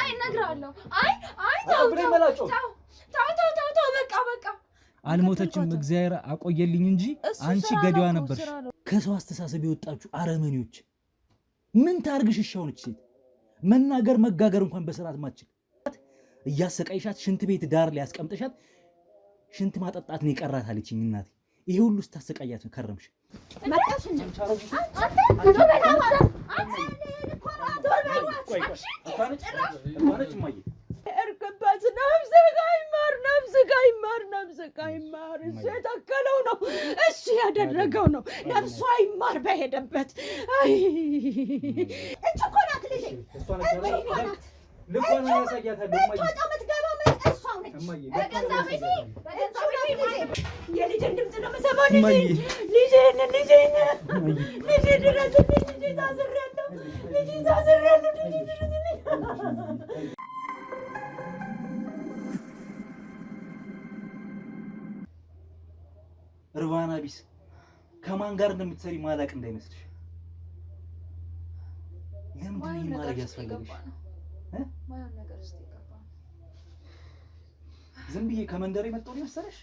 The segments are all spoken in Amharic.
አይ እነግርሃለሁ። አይ ተው በቃ አልሞተችም። እግዚአብሔር አቆየልኝ እንጂ አንቺ ገዳዋ ነበርሽ። ከሰው አስተሳሰብ የወጣችሁ አረመኔዎች ምን ታርግሽ? እሻውንች ሴት መናገር መጋገር እንኳን በስርዓት ማችል እያሰቃይሻት ሽንት ቤት ዳር ላይ ያስቀምጠሻት ሽንት ማጠጣት ነው የቀራት አለችኝ እናቴ። ይሄ ሁሉ ስታሰቃያት ከረምሽ። እሱ የተከለው ነው፣ እሱ ያደረገው ነው። ነፍሷ ይማር በሄደበት። እች እኮ ናት ልጄ። የልጄን ድምፅ ነው የምሰማው። ልጄን ድረስልኝ። ልጄ ታስሬያለሁ። እርባና ቢስ ከማን ጋር እንደምትሰሪ ማላቅ እንዳይመስልሽ። ለምንድን ነው ማድረግ ያስፈልግሽ? ዝም ብዬ ከመንደር የመጣሁ ነው መሰለሽ?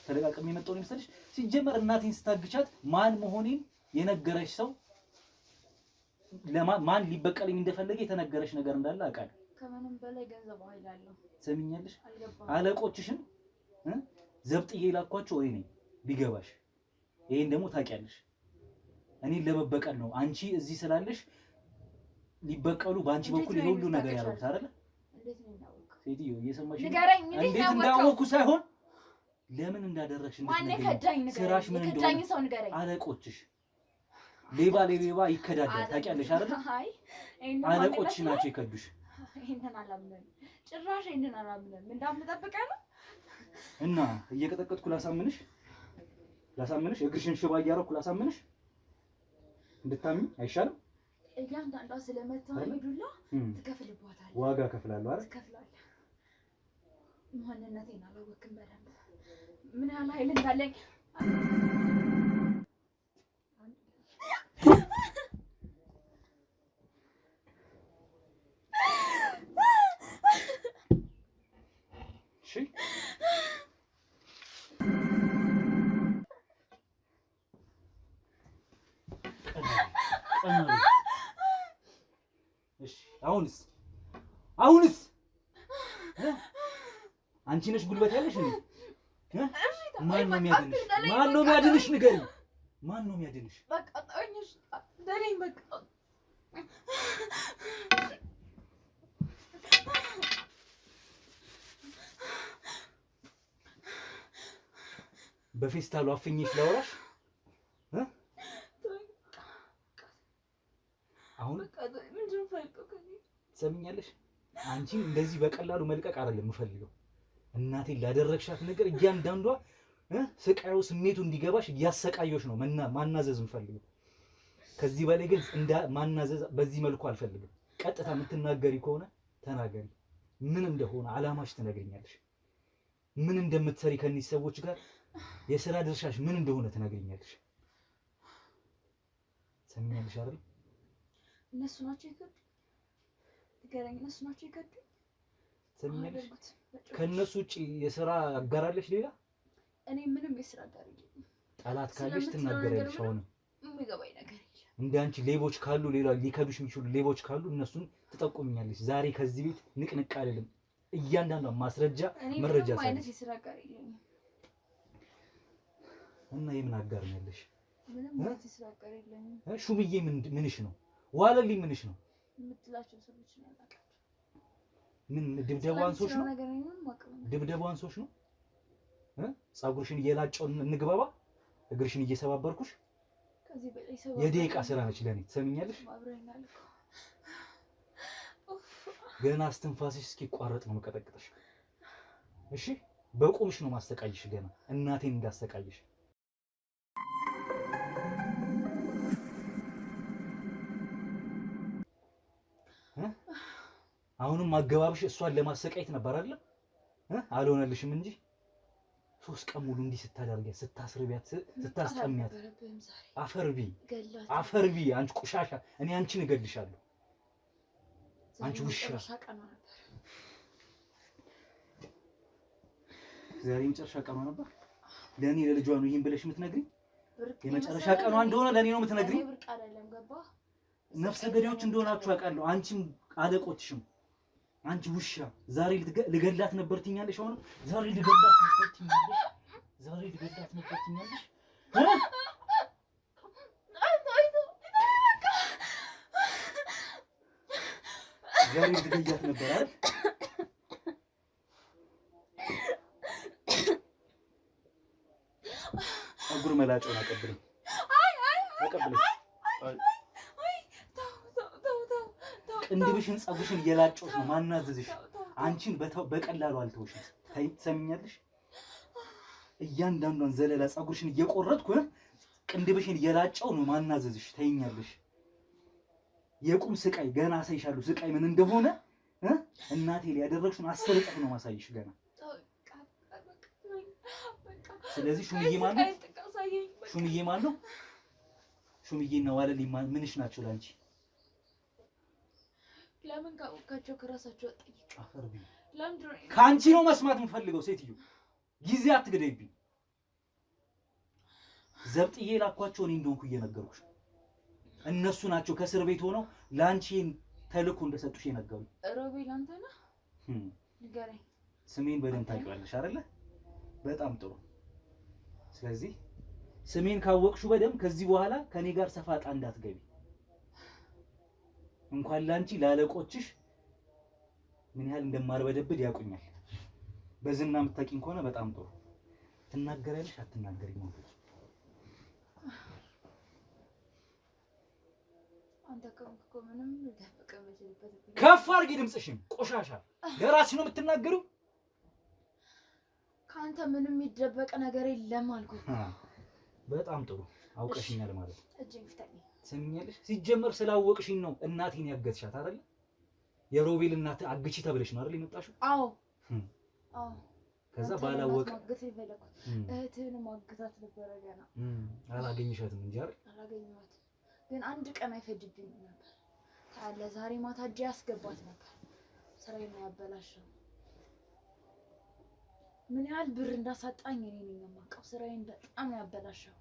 ተለቃቅሜ የመጣሁ ነው መሰለሽ? ሲጀመር እናቴን ስታግቻት ማን መሆኔን የነገረሽ ሰው ማን ሊበቀለኝ እንደፈለገ የተነገረሽ ነገር እንዳለ አውቃለሁ። ከማንም በላይ ገንዘብ አይላለሁ። ሰሚኛለሽ? አለቆችሽን ዘብጥዬ ላኳቸው እኔ ነኝ ቢገባሽ። ይሄን ደግሞ ታውቂያለሽ። እኔን ለመበቀል ነው አንቺ እዚህ ስላለሽ ሊበቀሉ በአንቺ በኩል ይሄ ሁሉ ነገር ያደርጉት አይደል? እንዴት ነው ያወቅኸው? ሴትዮ እየሰማሽ ነው? እንዴት እንዳወኩ ሳይሆን ለምን እንዳደረግሽ እንዴት ስራሽ ምን እንደሆነ አለቆችሽ ሌባ ለሌባ ይከዳዳል ታውቂያለሽ አይደል? አይ አለቆችሽ ናቸው ይከዱሽ። ይሄንን አላምንም፣ ጭራሽ ይሄንን አላምንም። እንዳምጠብቀህ ነው እና እየቀጠቀጥኩ ላሳምንሽ እግርሽን ሽባ እያደረኩ ላሳምንሽ እንድታምኝ አይሻልም? እያንዳንዷ ስለመታው ዱላ ትከፍልባታለህ። ዋጋ ከፍላለሁ አይደል? ትከፍላለህ። ማንነቴን አላወቅም በደንብ ምን ያህል ኃይል እንዳለኝ። አሁንስ አንቺ ነሽ ጉልበት ያለሽ እንዴ? ማን ነው የሚያድንሽ? ንገሪኝ። ማን ነው የሚያድንሽ? በቃ ታውኝሽ ደረኝ። በቃ በፌስታሉ አፍኜሽ ላወራሽ አሁን ምንድን ነው ፈልቀው ትሰሚኛለሽ? አንቺ እንደዚህ በቀላሉ መልቀቅ አይደለም የምፈልገው። እናቴን ላደረግሻት ነገር እያንዳንዷ ስቃዩ ስሜቱ እንዲገባሽ እያሰቃየሽ ነው ማናዘዝ የምፈልገው። ከዚህ በላይ ግን ማናዘዝ በዚህ መልኩ አልፈልግም። ቀጥታ የምትናገሪ ከሆነ ተናገሪ። ምን እንደሆነ አላማሽ ትነግሪኛለሽ። ምን እንደምትሰሪ ከእነዚህ ሰዎች ጋር የሥራ ድርሻሽ ምን እንደሆነ ትነግሪኛለሽ። ሰሚኛለሽ አይደል? እነሱ ናቸው ይከዱ ንገረኝ። እነሱ ናቸው ይከዱ። ሰሚኛለሽ? ከእነሱ ውጪ የሥራ አጋር አለሽ ሌላ? እኔ ምንም የሥራ አጋር የለኝም። ጠላት ካለሽ ትናገሪያለሽ። አሁንም የሚገባኝ ነገር የለም። እንደ አንቺ ሌቦች ካሉ ሌላ ሊከዱሽ የሚችሉ ሌቦች ካሉ እነሱን ትጠቁሚኛለሽ። ዛሬ ከዚህ ቤት ንቅንቅ አይደለም። እያንዳንዷ ማስረጃ መረጃ ምንም አይነት የሥራ አጋር የለኝም። እና የምን አጋር ነው ያለሽ? ምንም አይነት የሥራ አጋር የለኝም። ሹምዬ ምንሽ ነው? ዋለልኝ ምንሽ ነው? የምትላቸው ሰዎች ነው ያላቀው። ምን ድብደባው አንሶሽ ነው? ድብደባው አንሶሽ ነው? ፀጉርሽን እየላጨው እንግባባ፣ እግርሽን እየሰባበርኩሽ ከዚህ በላይ ሰው የደቂቃ ስራ ነች ለኔ። ትሰሚኛለሽ? ገና እስትንፋስሽ እስኪቋረጥ ነው መቀጠቅጥሽ። እሺ በቁምሽ ነው ማስተቃይሽ። ገና እናቴን እንዳስተቃይሽ አሁንም አገባብሽ እሷን ለማሰቃየት ነበር አይደል? አልሆነልሽም እንጂ 3 ቀን ሙሉ እንዲህ ስታደርጊያት፣ ስታስርቢያት፣ ስታስጠሚያት አፈርቢ አንቺ ቆሻሻ። እኔ አንቺን እገልሻለሁ። አንቺ ውሻ ዛሬ መጨረሻ ቀኗ ነበር። ለኔ ለልጇ ነው ይሄን ብለሽ የምትነግሪኝ? የመጨረሻ ቀኗ እንደሆነ ለኔ ነው የምትነግሪኝ? ነፍሰ ገዳዮች እንደሆናችሁ አውቃለሁ። አንቺም አለቆችሽም። አንቺ ውሻ ዛሬ ልገላት ነበር ትኛለሽ። አሁን ዛሬ ልገላት ነበር ትኛለሽ። ዛሬ ልገላት ነበር ትኛለሽ። ዛሬ ልገላት ነበር አይደል? ፀጉር መላጫውን አቀብለኝ። አቀብለኝ። ቅንድብሽን ፀጉርሽን እየላጨሁት ነው ማናዘዝሽ። አንቺን በቀላሉ አልተውሽም። ትሰሚኛለሽ? እያንዳንዷን ዘለላ ፀጉርሽን እየቆረጥኩ ቅንድብሽን እየላጨው ነው ማናዘዝሽ። ተይኛለሽ? የቁም ስቃይ ገና አሳይሻለሁ። ስቃይ ምን እንደሆነ እናቴ ላይ ያደረግሽውን 10 እጥፍ ነው ማሳይሽ ገና። ስለዚህ ሹምዬ ማን ነው? ሹምዬ ማን ነው? ሹምዬና ዋለልኝ ምንሽ ናቸው ላንቺ? ለምን ካወቃቸው ከራሳቸው ጠይቅ። ከአንቺ ነው መስማት የምፈልገው። ሴትዮ ጊዜ አትግደይብኝ። ዘብጥዬ ላኳቸው እኔ እንደሆንኩ እየነገርኩሽ። እነሱ ናቸው ከእስር ቤት ሆነው ላንቺ ተልእኮ እንደሰጡሽ የነገሩኝ። ሮቤል አንተ ነህ? ንገረኝ። ስሜን በደንብ ታውቂዋለሽ አይደለ? በጣም ጥሩ። ስለዚህ ስሜን ካወቅሽው በደንብ ከዚህ በኋላ ከኔ ጋር ሰፋጣ እንዳትገቢ። እንኳን ላንቺ ላለቆችሽ ምን ያህል እንደማርበደብድ ያውቁኛል። በዝና የምታውቂኝ ከሆነ በጣም ጥሩ። ትናገሪያለሽ አትናገሪም? አንተ እኮ ምንም ልደብቅ የምችልበት ከፍ አድርጊ ድምፅሽን። ቆሻሻ ለራስሽ ነው የምትናገሪው። ከአንተ ምንም የሚደበቅ ነገር የለም አልኩህ። በጣም ጥሩ አውቀሽኛል ማለት ነው። እጅን ፍታኝ። ሰሚኛለሽ? ሲጀመር ስላወቅሽኝ ነው እናቴን ያገትሻት አይደል? የሮቤል እናት አግቺ ተብለሽ ነው አይደል የመጣሽው? አዎ አዎ። ከዛ ባላወቀ ማገት ይፈልኩት እህትህን ማገታት ነበረ ገና። አላገኘሻትም እንጂ አይደል? አላገኘኋትም፣ ግን አንድ ቀን አይፈጅብኝም ነበር። ታለ ዛሬ ማታ እጄ ያስገባት ነበር። ስራዬን ነው ያበላሸው። ምን ያህል ብር እንዳሳጣኝ እኔ ነኝ የማውቀው። ስራዬን በጣም ያበላሸው።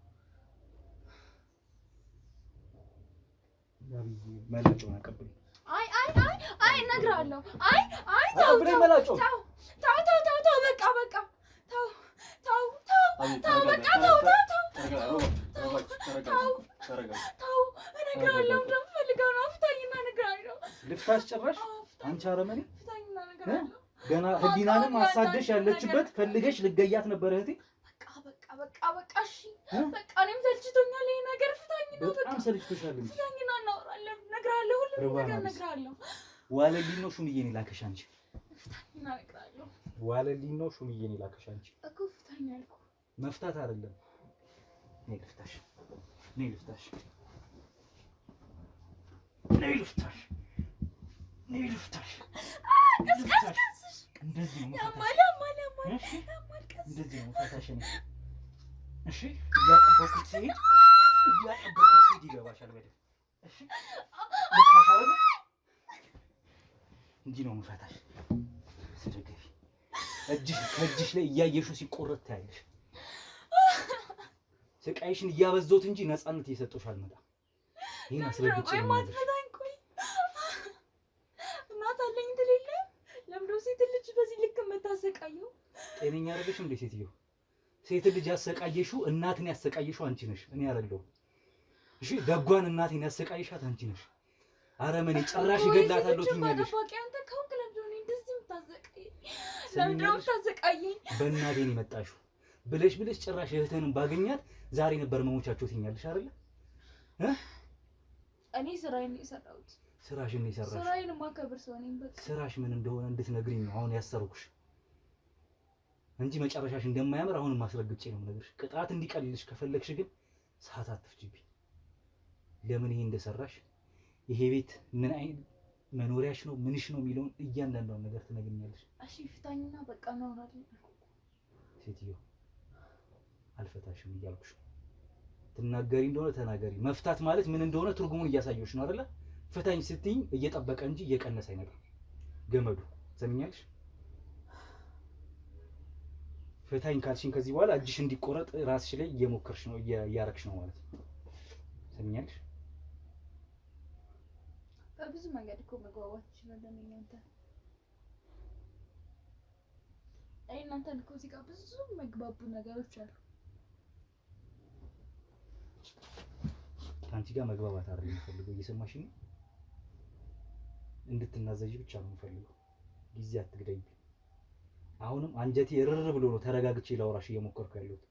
መላጮውን አቀብለኝ። አይ እነግርሃለሁ። ተው በቃ እነግርሃለሁ። እንደምፈልገው ነው። ፍታኝና እነግርሃለሁ። ልፍታሽ ጭራሽ አንቺ አረመኔ። ፍታኝና እነግርሃለሁ። ገና ህሊናንም አሳደሽ ያለችበት ፈልገሽ ልገያት ነበር እህቴ። በቃ እሺ በቃ እኔም ሰልችቶኛል ይሄ ነገር። ፍታኝና በጣም ሰልችቶሻል። ፍታኝና እናወራለን። እነግርሃለሁ፣ ሁሉንም ነገር እነግርሃለሁ። ዋለልኝ ነው ሹምዬን የላከሽ አንቺ። ፍታኝና እነግርሃለሁ። ዋለልኝ ነው ሹምዬን የላከሽ አንቺ እኮ። ፍታኝ አልኩህ። መፍታት አይደለም። ነይ ልፍታሽ፣ ነይ ልፍታሽ፣ ነይ ልፍታሽ፣ ነይ ልፍታሽ። ቀስቀስ እንደዚህ ነው ያማል። እንደዚህ ነው ፈታሽ ነው። እሺ እያጠበኩት ሲሄድ ይገባሻል በደንብ። እሺ ልፍታሽ አይደል? እንጂ ነው የምፈታሽ። ስደገፊ ከእጅሽ ላይ እያየሽው ሲቆረጥ ታያለሽ። ስቃይሽን እያበዛሁት እንጂ ነፃነት እየሰጠሁሽ አልመጣም። ይሄን አስረግጬ ነው ማለት ነው። እናት አለኝ ትልልህ ለምዶ ሴት ልጅ በዚህ ልክ የምታሰቃየው? ጤነኛ አይደለሽ እንዴ ሴትዮ? ሴት ልጅ ያሰቃየሽው እናትን ያሰቃየሽው አንቺ ነሽ፣ እኔ አይደለሁም። እሺ ደጓን እናቴን ያሰቃየሻት አንቺ ነሽ። አረመኔ ጭራሽ ይገላታለሁ ትኛለሽ። በእናቴ ነው የመጣሽው ብለሽ ጭራሽ እህትህንም ባገኛት ዛሬ ነበር መሞቻቸው ትኛለሽ አይደለ? እኔ ስራዬን ነው የሰራሁት። ስራሽን ነው የሰራሽ። ስራዬን ማከብር ሰው ነኝ። በቃ ስራሽ ምን እንደሆነ እንድትነግሪኝ ነው አሁን ያሰርኩሽ እንጂ መጨረሻሽ እንደማያምር አሁንም ማስረግጬ ነው የምነግርሽ። ቅጣት እንዲቀልልሽ ከፈለግሽ ግን ሰዓት አትፍጂብኝ። ለምን ይሄ እንደሰራሽ ይሄ ቤት ምን አይነት መኖሪያሽ ነው ምንሽ ነው የሚለውን እያንዳንዷን ነገር ትነግሪኛለሽ። እሺ ፍታኝና በቃ ነው አይደል? ሴትዮ አልፈታሽም እያልኩሽ ትናገሪ እንደሆነ ተናገሪ። መፍታት ማለት ምን እንደሆነ ትርጉሙን እያሳየሁሽ ነው አይደለ? ፍታኝ ስትይኝ እየጠበቀ እንጂ እየቀነሰ አይመጣም ገመዱ። ሰምኛለሽ? ፍታኝ ካልሽኝ ከዚህ በኋላ እጅሽ እንዲቆረጥ ራስሽ ላይ እየሞከርሽ ነው እያረግሽ ነው ማለት ነው። ሰምኛለሽ? በብዙ መንገድ እኮ መግባባት እንችላለን። እናንተን እኮ እዚህ ጋር ብዙ መግባቡ ነገሮች አሉ። ከአንቺ ጋር መግባባት አይደለም የምፈልገው። እየሰማሽኝ ነው? እንድትናዘዥ ብቻ ነው የምፈልገው። ጊዜ አትግደኝ። አሁንም አንጀቴ እርር ብሎ ነው ተረጋግቼ ላውራሽ እየሞከርኩ ያለሁት።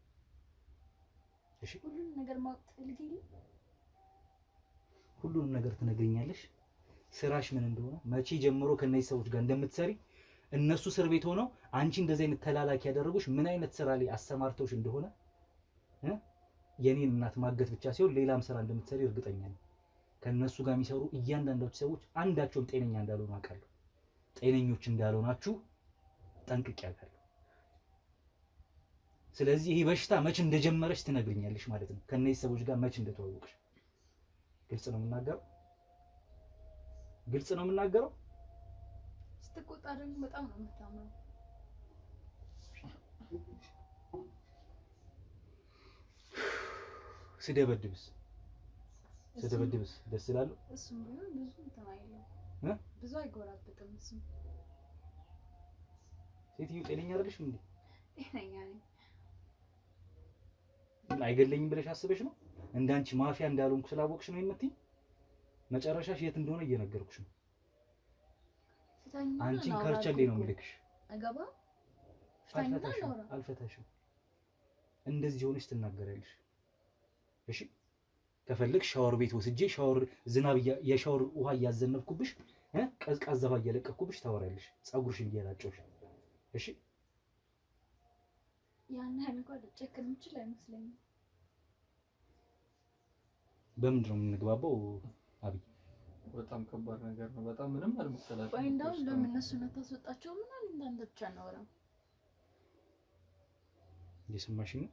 እሺ ሁሉንም ነገር ማወቅ ትፈልጊልኝ? ሁሉንም ነገር ትነግሪኛለሽ። ስራሽ ምን እንደሆነ፣ መቼ ጀምሮ ከነዚህ ሰዎች ጋር እንደምትሰሪ፣ እነሱ እስር ቤት ሆነው አንቺ እንደዚህ አይነት ተላላኪ ያደረጉሽ ምን አይነት ስራ ላይ አሰማርተውሽ እንደሆነ የኔን እናት ማገት ብቻ ሲሆን ሌላም ስራ እንደምትሰሪ እርግጠኛ ነኝ። ከነሱ ጋር የሚሰሩ እያንዳንዳችሁ ሰዎች አንዳቸውም ጤነኛ እንዳልሆኑ አውቃለሁ። ጤነኞች እንዳልሆናችሁ ጠንቅቄ አውቃለሁ። ስለዚህ ይሄ በሽታ መቼ እንደጀመረሽ ትነግሪኛለሽ ማለት ነው። ከነዚህ ሰዎች ጋር መቼ እንደተዋወቅሽ። ግልጽ ነው የምናገረው፣ ግልጽ ነው የምናገረው። ስትቆጣ ደግሞ በጣም ነው የምታምረው። ስደበድብስ ደስ ይላል። እሱም ቢሆን ብዙ እንትን አይልም ብዙ አይጎራበጥም። እሱም ሴትዮ ጤነኛ አይደለሽ እንዴ? ጤነኛ ነኝ። አይገለኝም ብለሽ አስበሽ ነው? እንዳንቺ ማፊያ እንዳልሆንኩ ስላወቅሽ ነው የምትይኝ? መጨረሻሽ የት እንደሆነ እየነገርኩሽ ነው። አንቺን ከርቸሌ ነው የምልክሽ። አገባ አልፈታሽም። እንደዚህ ሆነሽ ትናገሪያለሽ። እሺ ከፈለግሽ ሻወር ቤት ወስጄ የሻወር ውሃ እያዘነብኩብሽ ቀዝቃዛ ውሃ እየለቀኩብሽ ታወሪያለሽ፣ ፀጉርሽን እየላጨሁሽ። እሺ ያን ያህል እንኳን ልጨክን የምችል አይመስለኝም። በምንድን ነው የምንግባባው? አብይ በጣም ከባድ ነገር ነው። በጣም ምንም አልመሰላችሁም። ቆይ እንደውም ለምን እነሱን ታስወጣቸው? ምን አለ እንዳንተ ብቻ ነው ወራ እየሰማሽኝ ነው?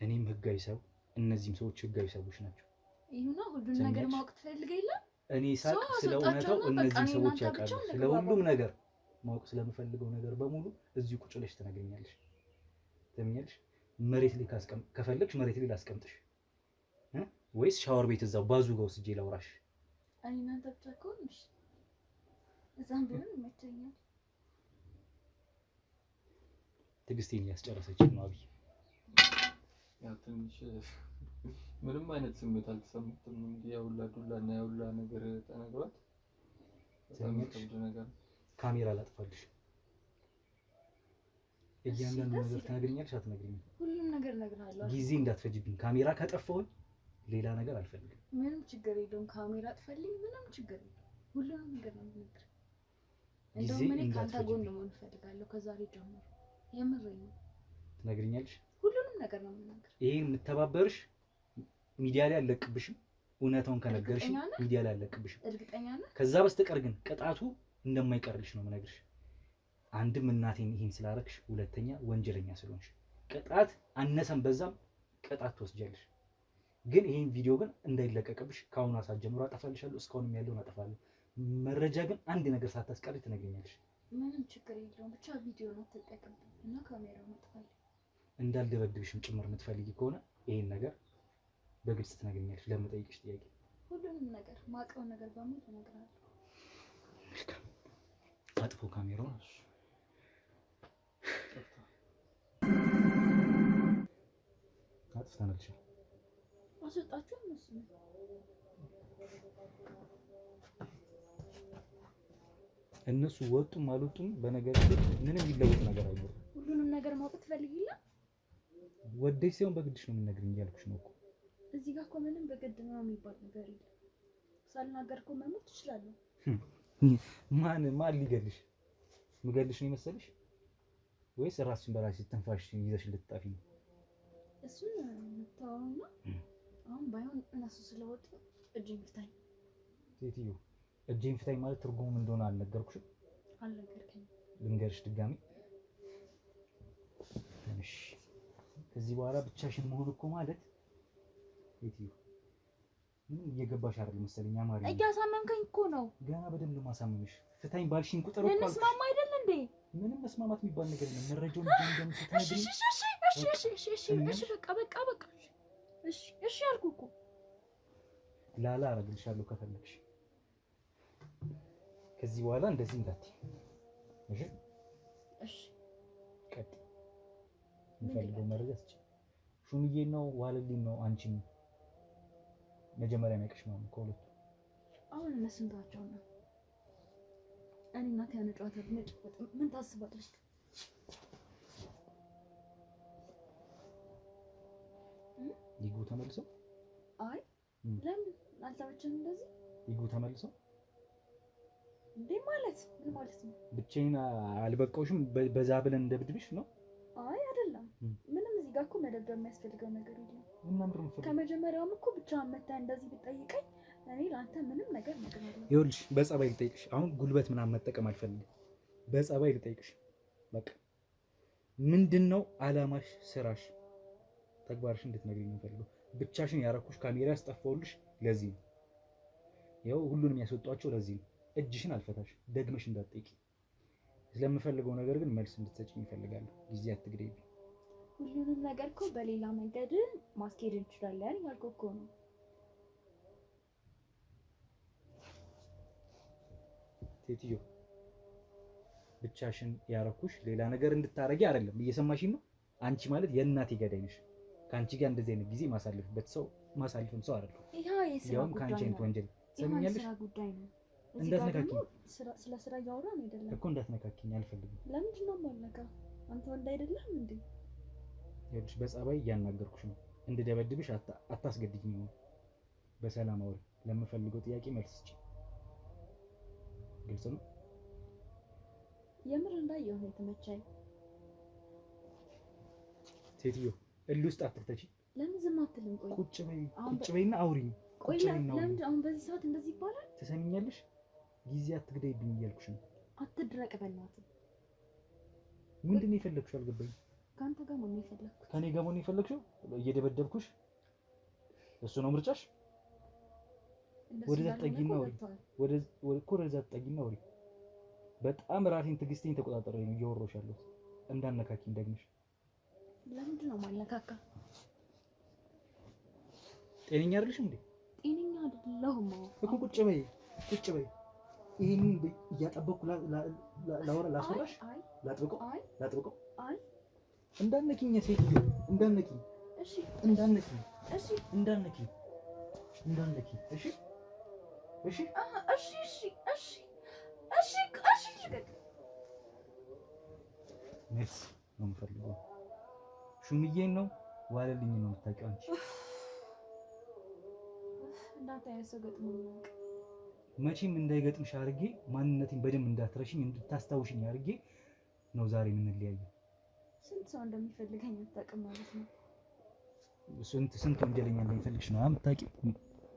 እኔም ህጋዊ ሰው፣ እነዚህም ሰዎች ህጋዊ ሰዎች ናቸው። ይሁና ሁሉን ነገር ማወቅ ትፈልግ የለ? እኔ ሳቅ ስለ እውነታው እነዚህ ሰዎች ያውቃሉ። ስለ ሁሉም ነገር ማወቅ ስለምፈልገው ነገር በሙሉ እዚሁ ቁጭ ብለሽ ትነግሪኛለሽ። ትምኛለሽ? መሬት ላይ ከፈለግሽ መሬት ላይ ላስቀምጥሽ ወይስ ሻወር ቤት እዛው ባዙ ጋር ወስጄ ላውራሽ? እኔ እናንተ ብቻ ከሆንሽ እዛም ቢሆን ይመቸኛል። ትዕግስቴን ያስጨረሰችኝ ነው አብይ። ያው ትንሽ ምንም አይነት ስሜት አልተሰማትም እንጂ ያውላ ዱላና ያውላ ነገር ተነግሯት በጣም ከብድ ነገር። ካሜራ ላጥፋልሽ። እያንዳንዱ ነገር ትነግሪኛለሽ አትነግሪኝም? ሁሉም ነገር እነግርሃለሁ። ጊዜ እንዳትፈጅብኝ። ካሜራ ከጠፋሁኝ ሌላ ነገር አልፈልግም። ምንም ችግር የለውም። ካሜራ አጥፈልኝ፣ ምንም ችግር የለውም። ሁሉንም ነገር ነው የምነግርህ። እንደውም እኔ ካንተ ጎን መሆን እፈልጋለሁ ከዛሬ ጀምሮ። የምሬን ነው። ትነግሪኛለሽ? ሁሉንም ነገር ነው የምነግርህ። ይሄን የምተባበርሽ ሚዲያ ላይ አልለቅብሽም። እውነታውን ከነገርሽ ሚዲያ ላይ አልለቅብሽም። እርግጠኛ ነህ? ከዛ በስተቀር ግን ቅጣቱ እንደማይቀርልሽ ነው የምነግርሽ። አንድም እናቴን ይሄን ስላረግሽ፣ ሁለተኛ ወንጀለኛ ስለሆንሽ ቅጣት አነሰም በዛም ቅጣት ትወስጃለሽ። ግን ይሄን ቪዲዮ ግን እንዳይለቀቅብሽ ከአሁኑ ሰዓት ጀምሮ አጠፋልሻለሁ። እስካሁንም ያለውን አጠፋለሁ። መረጃ ግን አንድ ነገር ሳታስቀሪ ትነግሪኛለሽ። ምንም ችግር የለውም። ብቻ ቪዲዮ ነው ተጠቀም እና ካሜራውን አጥፋልኝ። እንዳልደበድብሽም ጭምር የምትፈልጊ ከሆነ ይሄን ነገር በግልጽ ትነግሪኛለሽ። ለምጠይቅሽ ጥያቄ ሁሉንም ነገር ማውቀው ነገር በሙሉ እነግርሃለሁ። አጥፎ ካሜራውን አጥፍተናልሽ። አስወጣችሁ እነሱ እነሱ ወጡም አልወጡም በነገር ምንም ይለወጥ ነገር አይኖርም። ሁሉንም ነገር ማወቅ ትፈልጊላ? ወደሽ ሲሆን በግድሽ ነው የምነግርኝ እያልኩሽ ነው እኮ። እዚህ ጋር እኮ ምንም በግድ ነው የሚባል ነገር የለም። ሳልናገር እኮ መሞት ትችላለህ። ማን ሊገልሽ? ምገልሽ ነው የመሰለሽ ወይስ ራስሽን በራስሽ ትንፋሽ ይዘሽ ልትጣፊ ነው? እሱን ተወውና አሁን ባይሆን እነሱ ስለወጡ እጄን ፍታኝ። ሴትዮ እጄን ፍታኝ ማለት ትርጉሙ ምን እንደሆነ አልነገርኩሽም? አልነገርከኝም። ልንገርሽ ድጋሚ። እሺ ከዚህ በኋላ ብቻሽን መሆን እኮ ማለት ሴትዮ ምንም እየገባሽ አይደል መሰለኝ አማርኛ እያሳመምከኝ እኮ ነው። ገና በደንብ ማሳመምሽ ፍታኝ ባልሽኝ ቁጥር እኮ እንስማማ አይደል እንዴ? ምንም መስማማት የሚባል ነገር የለም። መረጃውን ስትነግሪኝ እሺ በቃ እሺ አልኩህ እኮ ላላ አረግልሻለሁ ከፈለግሽ። ከዚህ በኋላ እንደዚህ እንዳትዪ እሺ? እሺ ቀጥ የምፈልገው መረጃ ስጪ። ሹምዬ ነው ዋልልኝ ነው አንቺን መጀመሪያ የሚያውቅሽ ነው ከሁለቱ? አሁን እነሱን ተዋቸው ነው። እኔ እናቴ ያነጫዋት ነጭ ምን ታስባለች? ይጉ ተመልሰው አይ ለምን አልተመቸንም? እንደዚህ ይጉ ተመልሰው እንዴ ማለት ምን ማለት ነው? ብቻዬን አልበቃውሽም በዛ ብለን እንደብድብሽ ነው? አይ አይደለም። ምንም እዚህ ጋር እኮ መደብደብ የሚያስፈልገው ነገር የለም። እና ምንም ከመጀመሪያውም እኮ ብቻህን መተህ እንደዚህ ብትጠይቀኝ እኔ ለአንተ ምንም ነገር ነግሬሃለሁ። ይኸውልሽ በጸባይ ልጠይቅሽ። አሁን ጉልበት ምናምን መጠቀም አልፈልግም። በጸባይ ልጠይቅሽ። በቃ ምንድነው አላማሽ? ስራሽ፣ ተግባርሽ እንድትነግሪኝ ነው የምፈልገው። ብቻሽን ያረኩሽ ካሜራ ያስጠፋውልሽ ለዚህ ነው። ያው ሁሉንም ያስወጧቸው ለዚህ ነው። እጅሽን አልፈታሽ ደግመሽ እንዳትጠይቂ። ስለምፈልገው ነገር ግን መልስ እንድትሰጪኝ እፈልጋለሁ። ጊዜ አትግደይብኝ። ሁሉንም ነገር እኮ በሌላ መንገድ ማስኬድ እንችላለን ያልኩህ እኮ ነው። ሴትዮ ብቻሽን ያረኩሽ ሌላ ነገር እንድታረጊ አይደለም። እየሰማሽኝ ነው? አንቺ ማለት የእናቴ ገዳይ ነሽ። ከአንቺ ጋር እንደዚህ አይነት ጊዜ ማሳልፍበት ሰው ማሳልፍም ሰው አይደለም። ያውም ከአንቺ አይነት ወንጀል ሰምኛለሽ። እንዳትነካኪኝ ስለ ስራ እያወራን አይደለም እኮ። እንዳትነካኪኝ አልፈልግም። ለምንድን ነው የማልነካ? አንተ ወንድ አይደለም እንዴ? ይኸውልሽ በጸባይ እያናገርኩሽ ነው። እንድደበድብሽ አታስገድጂኝ ነው። በሰላም አውሪ። ለምፈልገው ጥያቄ መልስ ስጪ። ግልጽ ነው? የምር እንዳየው ነው የተመቸኝ። ሴትዮ እልህ ውስጥ አትክተቺ። ለምን ዝም አትልም? ቆይ ቁጭ በይና አውሪኝ። ቆይ ለምን አሁን በዚህ ሰዓት እንደዚህ ይባላል? ትሰሚኛለሽ? ጊዜ አትግደይብኝ እያልኩሽ ነው። አትድረቅ በእናትህ። ምንድን ነው የፈለግሽው? አልገባኝም። ከአንተ ጋር ነው የፈለግኩት። ከኔ ጋር ነው የፈለግሽው? እየደበደብኩሽ እሱ ነው ምርጫሽ? ወደዛ ተጠጊና አውሪ። ወደዛ ተጠጊና አውሪ። በጣም ራሴን ትዕግስቴን ተቆጣጠረ ነው እያወራሁሽ ያለሁት። እንዳነካኪኝ ደግመሽ። ለምንድን ነው ማለካካ? ጤነኛ አይደለሽም እንዴ? ጤነኛ አይደለሁም እኮ። ቁጭ በይ ቁጭ በይ። ይሄንን እያጠበቅኩ ላወራ ላስወራሽ? ላጥብቀው? አይ እንዳነኪኝ ሴትዮ፣ እንዳነኪኝ። እሺ እንዳነኪኝ። እሺ እንዳነኪኝ። እሺ እሺ መልስ ነው የምፈልገው። ሹምዬን ነው ዋለልኝ ነው የምታውቂው አንቺ? እንዳንተ አይነት ሰው ገጥሞኝ ነው። መቼም እንዳይገጥምሽ አድርጌ ማንነቴን በደንብ እንዳትረሽኝ እንድታስታውሽኝ አድርጌ ነው ዛሬ የምንለያየው። ስንት ሰው እንደሚፈልገኝ አታውቅም ማለት ነው። ስንት ወንጀለኛ እንደሚፈልግሽ ነው የምታውቂው?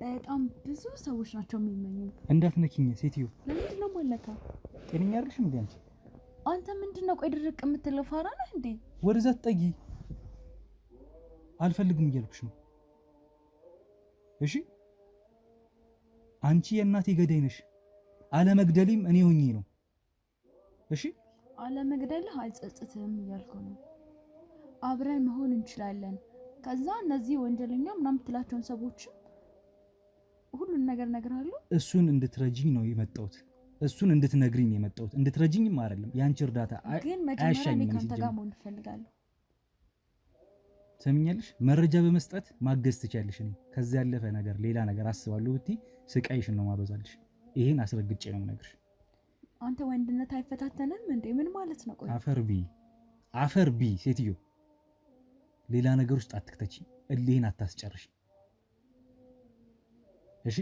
በጣም ብዙ ሰዎች ናቸው የሚመኙኝ። እንዳትነኪኝ ሴትዮ። ለምንድን ነው የማለካ? ጤነኛ አይደለሽም እንዴ አንቺ? አንተ ምንድነው? ቆይ ድርቅ የምትለው ፋራ ነህ እንዴ? ወደዛ ትጠጊ። አልፈልግም እያልኩሽ ነው። እሺ አንቺ የእናቴ ገዳይ ነሽ። አለመግደሊም እኔ ሆኜ ነው። እሺ አለመግደልህ አይጸጽትህም እያልኩ ነው። አብረን መሆን እንችላለን። ከዛ እነዚህ ወንጀለኛ ምናምን የምትላቸውን ሰዎችም ሁሉን ነገር እነግርሃለሁ። እሱን እንድትረጂኝ ነው የመጣሁት። እሱን እንድትነግሪኝ ነው የመጣሁት። እንድትረጂኝም አይደለም። ያንቺ እርዳታ ግን መጀመሪያ እኔ ካንተ ጋር መሆን እፈልጋለሁ። ሰምኛለሽ? መረጃ በመስጠት ማገዝ ትችያለሽ። እኔ ከዚያ ያለፈ ነገር ሌላ ነገር አስባለሁ ብትይ ስቃይሽን ነው ማበዛልሽ። ይሄን አስረግጬ ነው የምነግርሽ። አንተ ወንድነት አይፈታተንም እንዴ? ምን ማለት ነው? ቆይ አፈር ቢ ሴትዮ፣ ሌላ ነገር ውስጥ አትክተቺ። እልህን አታስጨርሽ። እሺ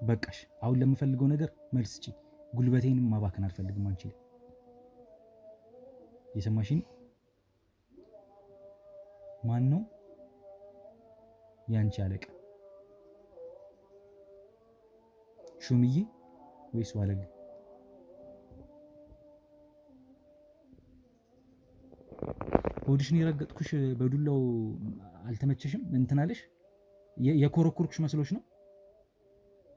በቃሽ። አሁን ለምፈልገው ነገር መልስ ስጪ። ጉልበቴንም ማባከን አልፈልግም አንቺ ላይ። የሰማሽኝ? ማን ነው ያንቺ አለቃ? ሹምዬ ወይስ ዋለልኝ? ሆድሽን የረገጥኩሽ በዱላው አልተመቸሽም? እንትን አለሽ? የኮረኮርኩሽ መስሎሽ ነው?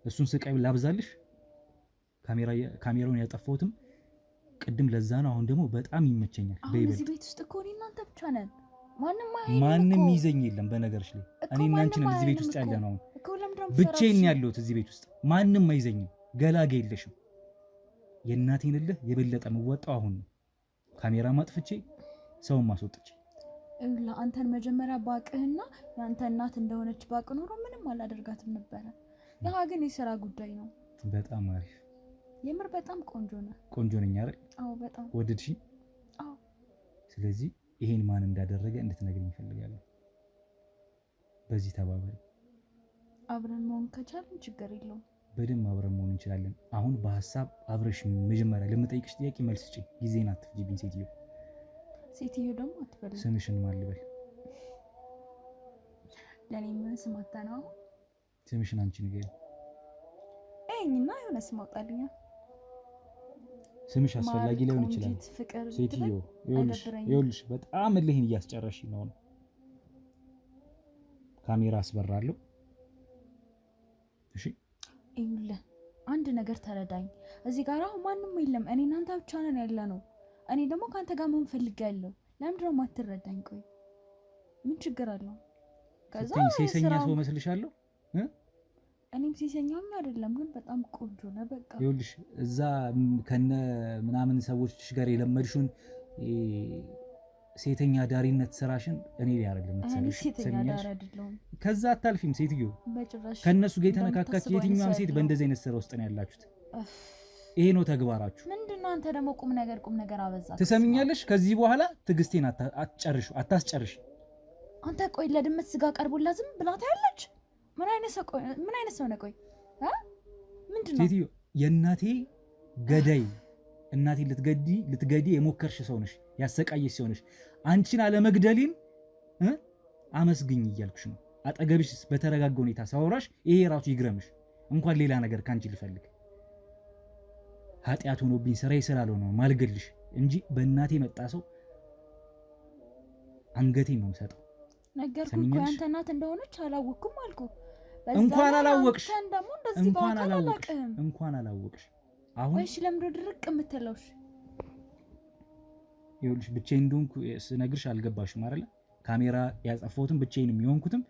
እሱን ስቃይ ላብዛልሽ? ካሜራውን ያጠፋሁትም ቅድም ለዛ ነው። አሁን ደግሞ በጣም ይመቸኛል። አሁን እዚህ ቤት ውስጥ እኮ እኔ እናንተ ብቻ ነን። ማንም ይዘኝ የለም። በነገርሽ ላይ እኔ እና አንቺ ነን እዚህ ቤት ውስጥ ያለ ነው። ብቻዬን ያለሁት እዚህ ቤት ውስጥ ማንም አይዘኝም። ገላጋ የለሽም። የእናቴን እልህ የበለጠ የምወጣው አሁን ነው። ካሜራ ማጥፍቼ ሰውን ማስወጥቼ አንተን መጀመሪያ ባቅህና ያንተ እናት እንደሆነች ባቅ ኖሮ ምንም አላደርጋትም ነበረ። ያ ግን የሥራ ጉዳይ ነው። በጣም አሪፍ። የምር በጣም ቆንጆ ነው። ቆንጆ ነኝ አይደል? አዎ በጣም ወደድሽ? አዎ። ስለዚህ ይሄን ማን እንዳደረገ እንድትነግሪኝ እፈልጋለሁ። በዚህ ተባበሪ። አብረን መሆን ከቻልን ችግር የለውም። በደንብ አብረን መሆን እንችላለን። አሁን በሐሳብ አብረሽ መጀመሪያ ለምጠይቅሽ ጥያቄ መልስ ስጪ። ጊዜን አትፍጂብኝ ሴትዮ። ሴትዮ ደግሞ አትበል። ስምሽን ማን ልበል? ለኔ ምን ስም አታናው? ስምሽን አንቺ ንገሪኝ። እኝና የሆነ ስም አውጣልኛ። ስምሽ አስፈላጊ ሊሆን ይችላል። ሴትዮ ይኸውልሽ በጣም እልህን እያስጨረሽ ነው። ካሜራ አስበራለሁ። እሺ ይኸውልህ አንድ ነገር ተረዳኝ። እዚህ ጋር አሁን ማንም የለም። እኔ እናንተ ብቻ ነን ያለነው። እኔ ደግሞ ካንተ ጋር ምን ፈልጋለሁ? ለምንድን ነው የማትረዳኝ? ቆይ ምን ችግር አለው? ከዛ ሴሰኛ ሰው መስልሻለሁ? እኔም ሴሰኛውም አይደለም፣ ግን በጣም ቆንጆ ነው። በቃ ይኸውልሽ እዛ ከነ ምናምን ሰዎች ጋር የለመድሽውን ሴተኛ ዳሪነት ስራሽን እኔ ላይ አይደለም የምትሰሪው። ሴተኛ ዳሪ አይደለም። ከዛ አታልፊም ሴትዮ። በጭራሽ ከነሱ ጋር የተነካካች የትኛውም ሴት በእንደዚህ አይነት ስራ ውስጥ ነው ያላችሁት። ይሄ ነው ተግባራችሁ። ምንድነው? አንተ ደግሞ ቁም ነገር አበዛ። ትሰሚኛለሽ? ከዚህ በኋላ ትዕግስቴን አታስጨርሽ። አንተ ቆይ ለድመት ስጋ ቀርቦላ ዝም ብላ ታያለች? ምን አይነት ሰው ነው? ቆይ ምንድነው? ሴትዮ የእናቴ ገዳይ፣ እናቴ ልትገዲ የሞከርሽ ሰው ነሽ፣ ያሰቃየሽ ሰው ነሽ። አንቺን አለመግደሊን አመስግኝ እያልኩሽ ነው። አጠገብሽ በተረጋጋ ሁኔታ ሳወራሽ ይሄ ራሱ ይግረምሽ። እንኳን ሌላ ነገር ካንቺ ልፈልግ ኃጢአት ሆኖብኝ ስራዬ ስላልሆነ ነው ማልገልሽ እንጂ በእናቴ መጣ ሰው አንገቴን ነው የምሰጠው። ነገርኩህ እኮ ያንተ እናት እንደሆነች አላወቅኩም አልኩ። እንኳን አላወቅሽ እንኳን አላወቅሽ። አሁን እሺ ለምንድን ድርቅ የምትለውሽ? ይኸውልሽ ብቻዬን እንደሆንኩ ስነግርሽ አልገባሽም አይደለ? ካሜራ ያጠፋሁትም ብቻዬን የሚሆንኩትም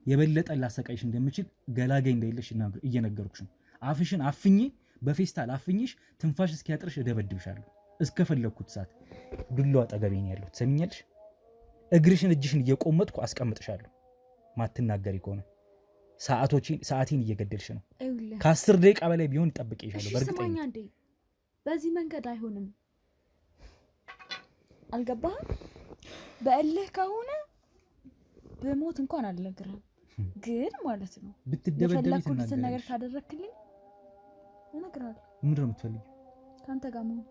የበለጠ ላሰቃይሽ እንደምችል ገላጋይ እንደሌለሽ እየነገርኩሽ ነው። አፍሽን አፍኜ በፌስታል አፍኜሽ ትንፋሽ እስኪያጥርሽ እደበድብሻለሁ። እስከፈለኩት ሰዓት ዱላው አጠገቤ ነው ያለው። ትሰሚኛለሽ? እግርሽን እጅሽን እየቆመጥኩ አስቀምጥሻለሁ። ማትናገሪ ከሆነ ሰዓቴን እየገደልሽ ነው። ከ10 ደቂቃ በላይ ቢሆን ጠብቄሻለሁ። በእርግጠኛ እንዴ በዚህ መንገድ አይሆንም። አልገባህም? በእልህ ከሆነ በሞት እንኳን አልነግርህም፣ ግን ማለት ነው ብትደበደቢ የፈለኩትን ነገር ካደረክልኝ እነግርሃለሁ። ምንድን ነው የምትፈልጊው? ከአንተ ጋር መሆን።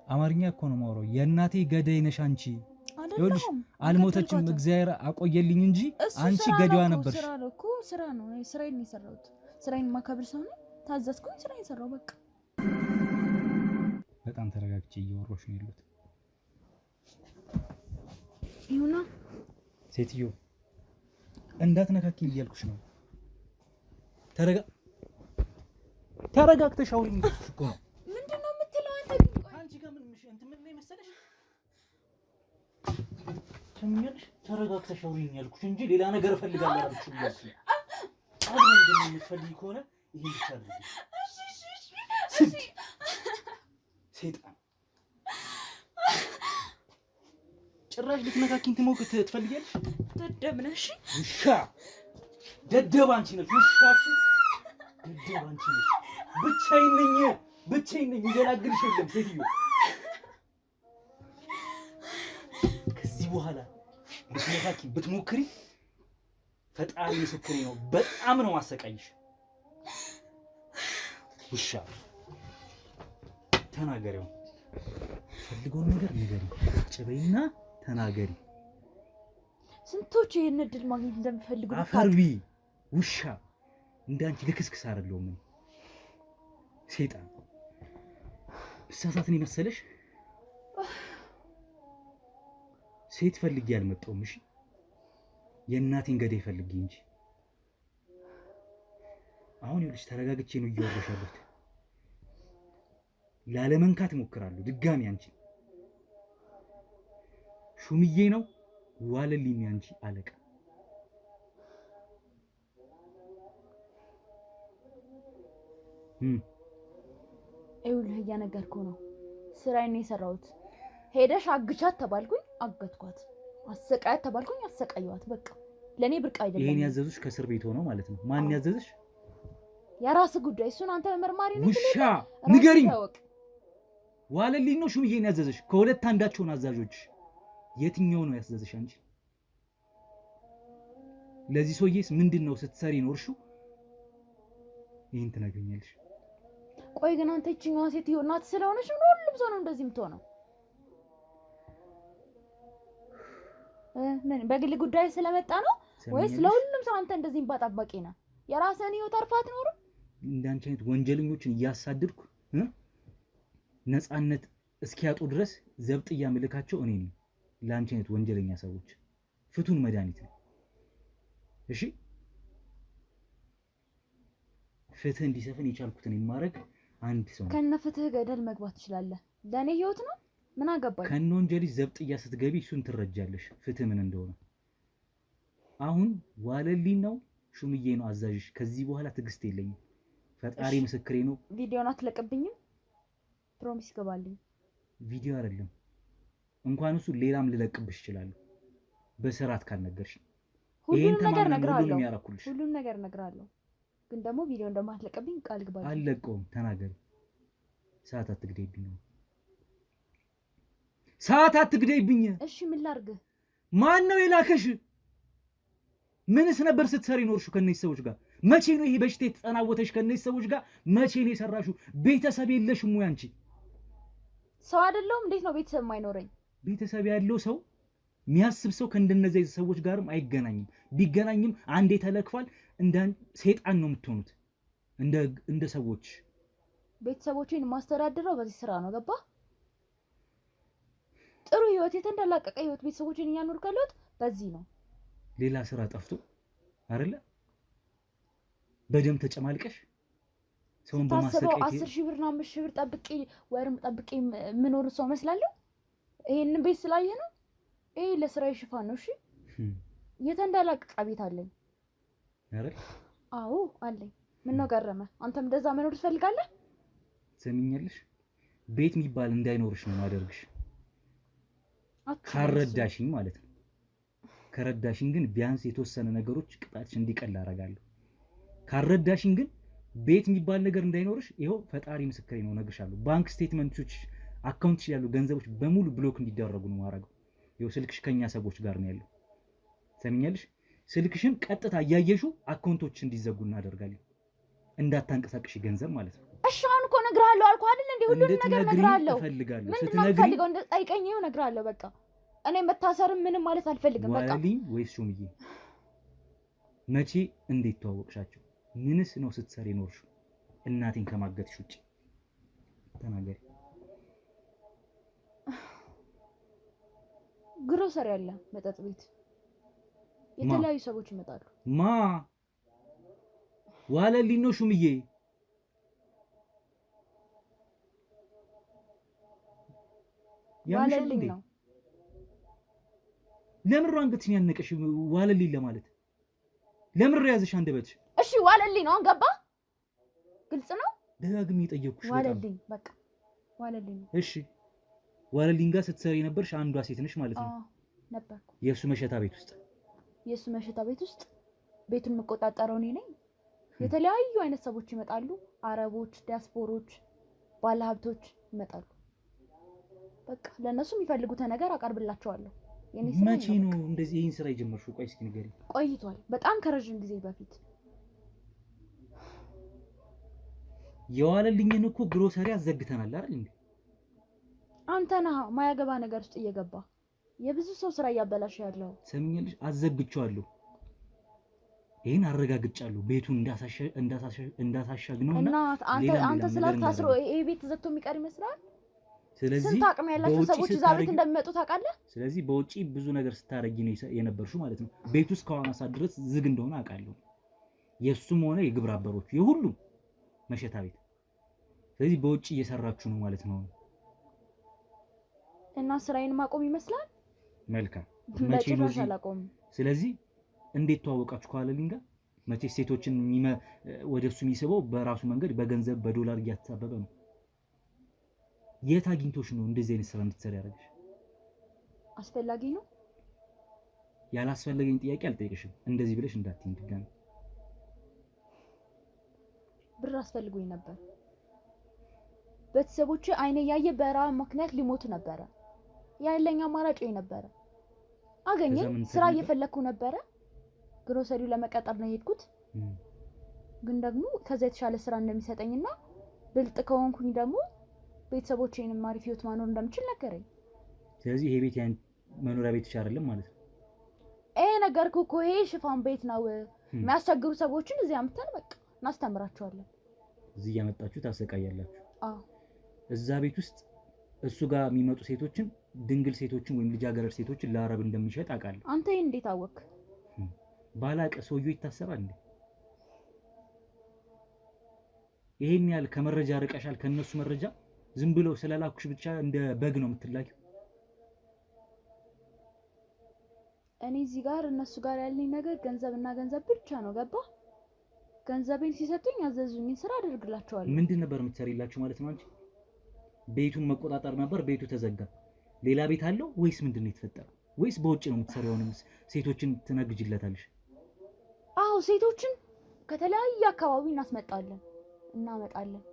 አማርኛ እኮ ነው የማወራው። የእናቴ ገዳይ ነሽ አንቺ። ይኸውልሽ አልሞተችም፣ እግዚአብሔር አቆየልኝ እንጂ አንቺ ገዳዋ ነበርሽ። ስራ ነው እኮ ስራ ነው። ስራዬን የሰራሁት ስራዬን ማከብር ሰው ነኝ። ታዘዝኩኝ፣ ስራዬን ሰራው በቃ። በጣም ተረጋግቼ እያወራሁሽ ነው ያለሁት። ይሁና ሴትዮ እንዳትነካኪኝ እያልኩሽ ነው። ተረጋግተሽ አውሪኝ እኮ ነው። ምንድን ነው የምትለው አንተ? አንቺ ጋር ምን ላይ መሰለሽ ትምኛለሽ። ተረጋግተሽ አውሪኝ ያልኩሽ እንጂ ሌላ ነገር እፈልጋለሁ አልኩሽ ብያለሁ። አሁን እንደምን የምትፈልጊ ከሆነ ይሄን ብቻ አድርጊ። እሺ ሴጣን ጭራሽ ልትነካኪኝ ትፈልጊያለሽ? ደደብ ነሽ። ውሻ ደደብ አንቺ ነሽ። ውሻ ደደብ አንቺ ነሽ። ብቻዬን ነኝ። ይገላግልሽ የለም ሴትዮ። ከዚህ በኋላ ልትነካኪኝ ብትሞክሪ ፈጣሪ ምስክሬ ነው፣ በጣም ነው ማሰቃይሽ። ውሻ ተናገሪው። ፈልገውን ነገር ንገሪ፣ ጭበይና ተናገሪ። ስንቶች ይሄን እድል ማግኘት እንደሚፈልጉ አፈርቢ። ውሻ እንዳንቺ ልክስክስ አይደለሁም። ሴጣን ብሳሳትን የመሰለሽ ሴት ፈልጌ አልመጣሁም። እሺ የእናቴን ገዳይ ፈልጊ እንጂ አሁን ይኸውልሽ ተረጋግቼ ነው እያወራሽ ያለሁት። ላለመንካት እሞክራለሁ ድጋሚ አንቺ ሹምዬ ነው ዋለልኝ አንቺ አለቃ ይኸውልህ እያነገርኩህ ነው። ስራዬን ነው የሰራሁት። ሄደሽ አግቻት ተባልኩኝ አገትኳት፣ አሰቃያት ተባልኩኝ አሰቃየዋት። በቃ ለኔ ብርቅ አይደለም። ይሄን ያዘዙሽ ከእስር ቤት ሆኖ ማለት ነው? ማን ያዘዝሽ? የራስህ ጉዳይ። እሱን አንተ መርማሪ ነህ። ውሻ ንገሪኝ። ዋለልኝ ነው ሹምዬን ያዘዝሽ? ከሁለት አንዳቸውን አዛዦች የትኛው ነው ያዘዝሽ አንቺ? ለዚህ ሰውዬስ ምንድነው ስትሰሪ ኖርሽው? ይሄን ትነግሪኛለሽ? ቆይ ግን አንተ እቺኛዋ ሴትዮ እናት ስለሆነች ነው ሁሉም ሰው ነው እንደዚህ የምትሆነው? ምን በግል ጉዳይ ስለመጣ ነው ወይስ ለሁሉም ሰው አንተ እንደዚህ እንባጣባቂ ነህ? የራስህን ህይወት አርፋት ኖር። እንዳንቺ አይነት ወንጀለኞችን እያሳደድኩ ነፃነት እስኪያጡ ድረስ ዘብጥያ ምልካቸው እኔ ነኝ። ለአንቺ አይነት ወንጀለኛ ሰዎች ፍቱን መድኃኒት ነው። እሺ ፍትህ እንዲሰፍን የቻልኩትን የማረግ አንድ ሰው ነው። ከነ ፍትህ ገደል መግባት ትችላለህ። ለኔ ህይወት ነው ምን አገባኝ? ከነ ወንጀልሽ ዘብጥያ ስትገቢ እሱን ትረጃለሽ ፍትህ ምን እንደሆነ። አሁን ዋለልኝ ነው ሹምዬ ነው አዛዥሽ። ከዚህ በኋላ ትዕግስት የለኝም። ፈጣሪ ምስክሬ ነው። ቪዲዮን አትለቅብኝም? ፕሮሚስ ገባልኝ። ቪዲዮ አይደለም እንኳን እሱ ሌላም ልለቅብሽ ይችላል በስርዓት ካልነገርሽ። ሁሉንም ነገር ነግራለሁ። ሁሉንም ነገር ነግራለሁ። ግን ደግሞ ቪዲዮ እንደማትለቅብኝ ቃል ግባልኝ። አልለቀውም። ተናገሪ። ሰዓት አትግደይብኝ። ሰዓት አትግደይብኝ። እሺ ምን ላድርግ? ማን ነው የላከሽ? ምንስ ነበር ስትሰሪ ኖርሽው ከነዚህ ሰዎች ጋር? መቼ ነው ይሄ በሽታ የተጠናወተሽ ከነዚህ ሰዎች ጋር? መቼ ነው የሰራሽው? ቤተሰብ የለሽም ወይ አንቺ? ሰው አይደለሁም? እንዴት ነው ቤተሰብ የማይኖረኝ? ቤተሰብ ያለው ሰው የሚያስብ ሰው ከእንደነዚህ ሰዎች ጋርም አይገናኝም። ቢገናኝም አንዴ ተለክፏል። እንደ ሰይጣን ነው የምትሆኑት እንደ ሰዎች። ቤተሰቦቼን ማስተዳድረው በዚህ ስራ ነው። ገባ? ጥሩ ህይወት፣ የተንደላቀቀ ህይወት ቤተሰቦቼን እያኖርኩ ያለሁት በዚህ ነው። ሌላ ስራ ጠፍቶ አይደለ? በደም ተጨማልቀሽ ሰውን በማሰቃየት 10,000 ብርና 5,000 ብር ጠብቄ ወርም ጠብቄ ምኖር ሰው መስላለሁ? ይሄንን ቤት ስላየህ ነው? ይሄ ለስራዬ ሽፋን ነው። እሺ የተንደላቀቀ ቤት አለኝ አይደል? አዎ አለኝ። ምን ነው ገረመ? አንተም እንደዛ መኖር ትፈልጋለህ? ሰሚኛለሽ? ቤት የሚባል እንዳይኖርሽ ነው ማደርግሽ። ካረዳሽኝ ማለት ነው። ከረዳሽኝ ግን ቢያንስ የተወሰነ ነገሮች ቅጣትሽ እንዲቀል አደርጋለሁ። ካረዳሽኝ ግን ቤት የሚባል ነገር እንዳይኖርሽ ይኸው ፈጣሪ ምስክሬ ነው እነግርሻለሁ። ባንክ ስቴትመንቶች፣ አካውንትሽ ያሉ ገንዘቦች በሙሉ ብሎክ እንዲደረጉ ነው ማድረገው። ይኸው ስልክሽ ከኛ ሰዎች ጋር ነው ያለው። ሰሚኛለሽ? ስልክሽን ቀጥታ እያየሽው አካውንቶች እንዲዘጉ እናደርጋለን። እንዳታንቀሳቅሽ ገንዘብ ማለት ነው። እሺ አሁን እኮ እነግርሃለሁ አልኩህ አይደል? እንዴ ሁሉንም ነገር እነግርሃለሁ። ስትነግሪኝ ጠይቀኝ፣ እነግርሃለሁ። በቃ እኔ መታሰርም ምንም ማለት አልፈልግም። በቃ ዋለልኝ ወይስ ሹምዬ? መቼ እንዴት ተዋወቅሻቸው? ምንስ ነው ስትሰሪ ኖርሽው? እናቴን ከማገትሽ ውጪ ተናገሪ። ግሮሰሪ አለ፣ መጠጥ ቤት፣ የተለያዩ ሰዎች ይመጣሉ። ማ ዋለልኝ ነው ሹምዬ? ዋለልኝ ነው። ለምን አንገትሽን ያነቀሽ? ዋለልኝ ለማለት ለምን ያዘሽ አንደበትሽ? እሺ ዋለልኝ ነው። ገባ? ግልጽ ነው። ደጋግሜ የጠየቅኩሽ ዋለልኝ፣ በቃ ዋለልኝ። እሺ ዋለልኝ ጋር ስትሰሪ ነበርሽ? አንዷ ሴት ነሽ ማለት ነው? ነበርኩ። የእሱ መሸታ ቤት ውስጥ? የእሱ መሸታ ቤት ውስጥ ቤቱን የምቆጣጠረው እኔ ነኝ። የተለያዩ አይነት ሰዎች ይመጣሉ። አረቦች፣ ዲያስፖሮች፣ ባለሀብቶች ይመጣሉ። በቃ ለነሱ የሚፈልጉትን ነገር አቀርብላቸዋለሁ። መቼ ነው እንደዚህ ይሄን ስራ የጀመርሽው? ቆይ እስኪ ንገሪኝ። ቆይቷል፣ በጣም ከረጅም ጊዜ በፊት። የዋለልኝን እኮ ግሮሰሪ አዘግተናል አይደል እንዴ? አንተ ነህ ማያገባ ነገር ውስጥ እየገባ የብዙ ሰው ስራ እያበላሽ ያለው። ሰምኛለሽ? አዘግቼዋለሁ። ይሄን አረጋግጫለሁ። ቤቱን እንዳሳሻግ ነውና እና አንተ ስላልክ ታስሮ ይሄ ቤት ተዘግቶ የሚቀር ይመስላል? ስለዚህ ስንት አቅም ያላቸው ሰዎች እዛ ቤት እንደሚመጡ ታውቃለህ። ስለዚህ በውጪ ብዙ ነገር ስታረጊ ነው የነበርሽው ማለት ነው። ቤት ውስጥ ከዋና ሰዓት ድረስ ዝግ እንደሆነ አውቃለሁ። የሱም ሆነ የግብረ አበሮቹ የሁሉም መሸታ ቤት። ስለዚህ በውጪ እየሰራችሁ ነው ማለት ነው። እና ስራዬን ማቆም ይመስላል። መልካም መቼ ነው እዚህ? አላቆም። ስለዚህ እንዴት ተዋወቃችሁ ከዋለልኝ ጋር? መቼ ሴቶችን ወደሱ የሚስበው በራሱ መንገድ በገንዘብ በዶላር እያተሳበበ ነው። የት አግኝቶሽ ነው እንደዚህ አይነት ስራ እንድትሰሪ ያደረገሽ? አስፈላጊ ነው። ያላስፈለገኝ ጥያቄ አልጠይቅሽም። እንደዚህ ብለሽ እንዳትይኝ ድጋሚ። ብር አስፈልጎኝ ነበር። ቤተሰቦቼ አይኔ ያየ በረሃብ ምክንያት ሊሞቱ ነበረ። ያለኝ አማራጭ ነበረ። አገኘኝ። ስራ እየፈለኩ ነበረ። ግሮሰሪው ለመቀጠር ነው የሄድኩት። ግን ደግሞ ከዛ የተሻለ ስራ እንደሚሰጠኝና ብልጥ ከሆንኩኝ ደግሞ ቤተሰቦቼንም አሪፍ ህይወት ማኖር እንደምችል ነገረኝ። ስለዚህ ይሄ ቤት ያን መኖሪያ ቤት አይደለም ማለት ነው። ነገርኩህ እኮ ይሄ ሽፋን ቤት ነው። የሚያስቸግሩ ሰዎችን እዚህ አምጥተን በቃ እናስተምራቸዋለን። እዚህ ያመጣችሁ ታሰቃያላችሁ። አዎ። እዛ ቤት ውስጥ እሱ ጋር የሚመጡ ሴቶችን ድንግል ሴቶችን ወይም ልጃገረድ ሴቶችን ለአረብ እንደሚሸጥ አውቃለሁ። አንተ ይሄን እንዴት አወቅ? ባላቀ ሰውዬው ይታሰራል እንዴ? ይሄን ያህል ከመረጃ ርቀሻል። ከነሱ መረጃ ዝም ብለው ስለላኩሽ ብቻ እንደ በግ ነው የምትላኪው። እኔ እዚህ ጋር እነሱ ጋር ያለኝ ነገር ገንዘብና ገንዘብ ብቻ ነው። ገባ? ገንዘቤን ሲሰጡኝ ያዘዙኝ ስራ አደርግላቸዋለሁ። ምንድን ነበር የምትሰሪላችሁ ማለት ነው? አንቺ ቤቱን መቆጣጠር ነበር። ቤቱ ተዘጋ። ሌላ ቤት አለው ወይስ ምንድነው የተፈጠረው? ወይስ በውጭ ነው የምትሰሪው? ሴቶችን ትነግጅለታለሽ? አዎ፣ ሴቶችን ከተለያየ አካባቢ እናመጣለን።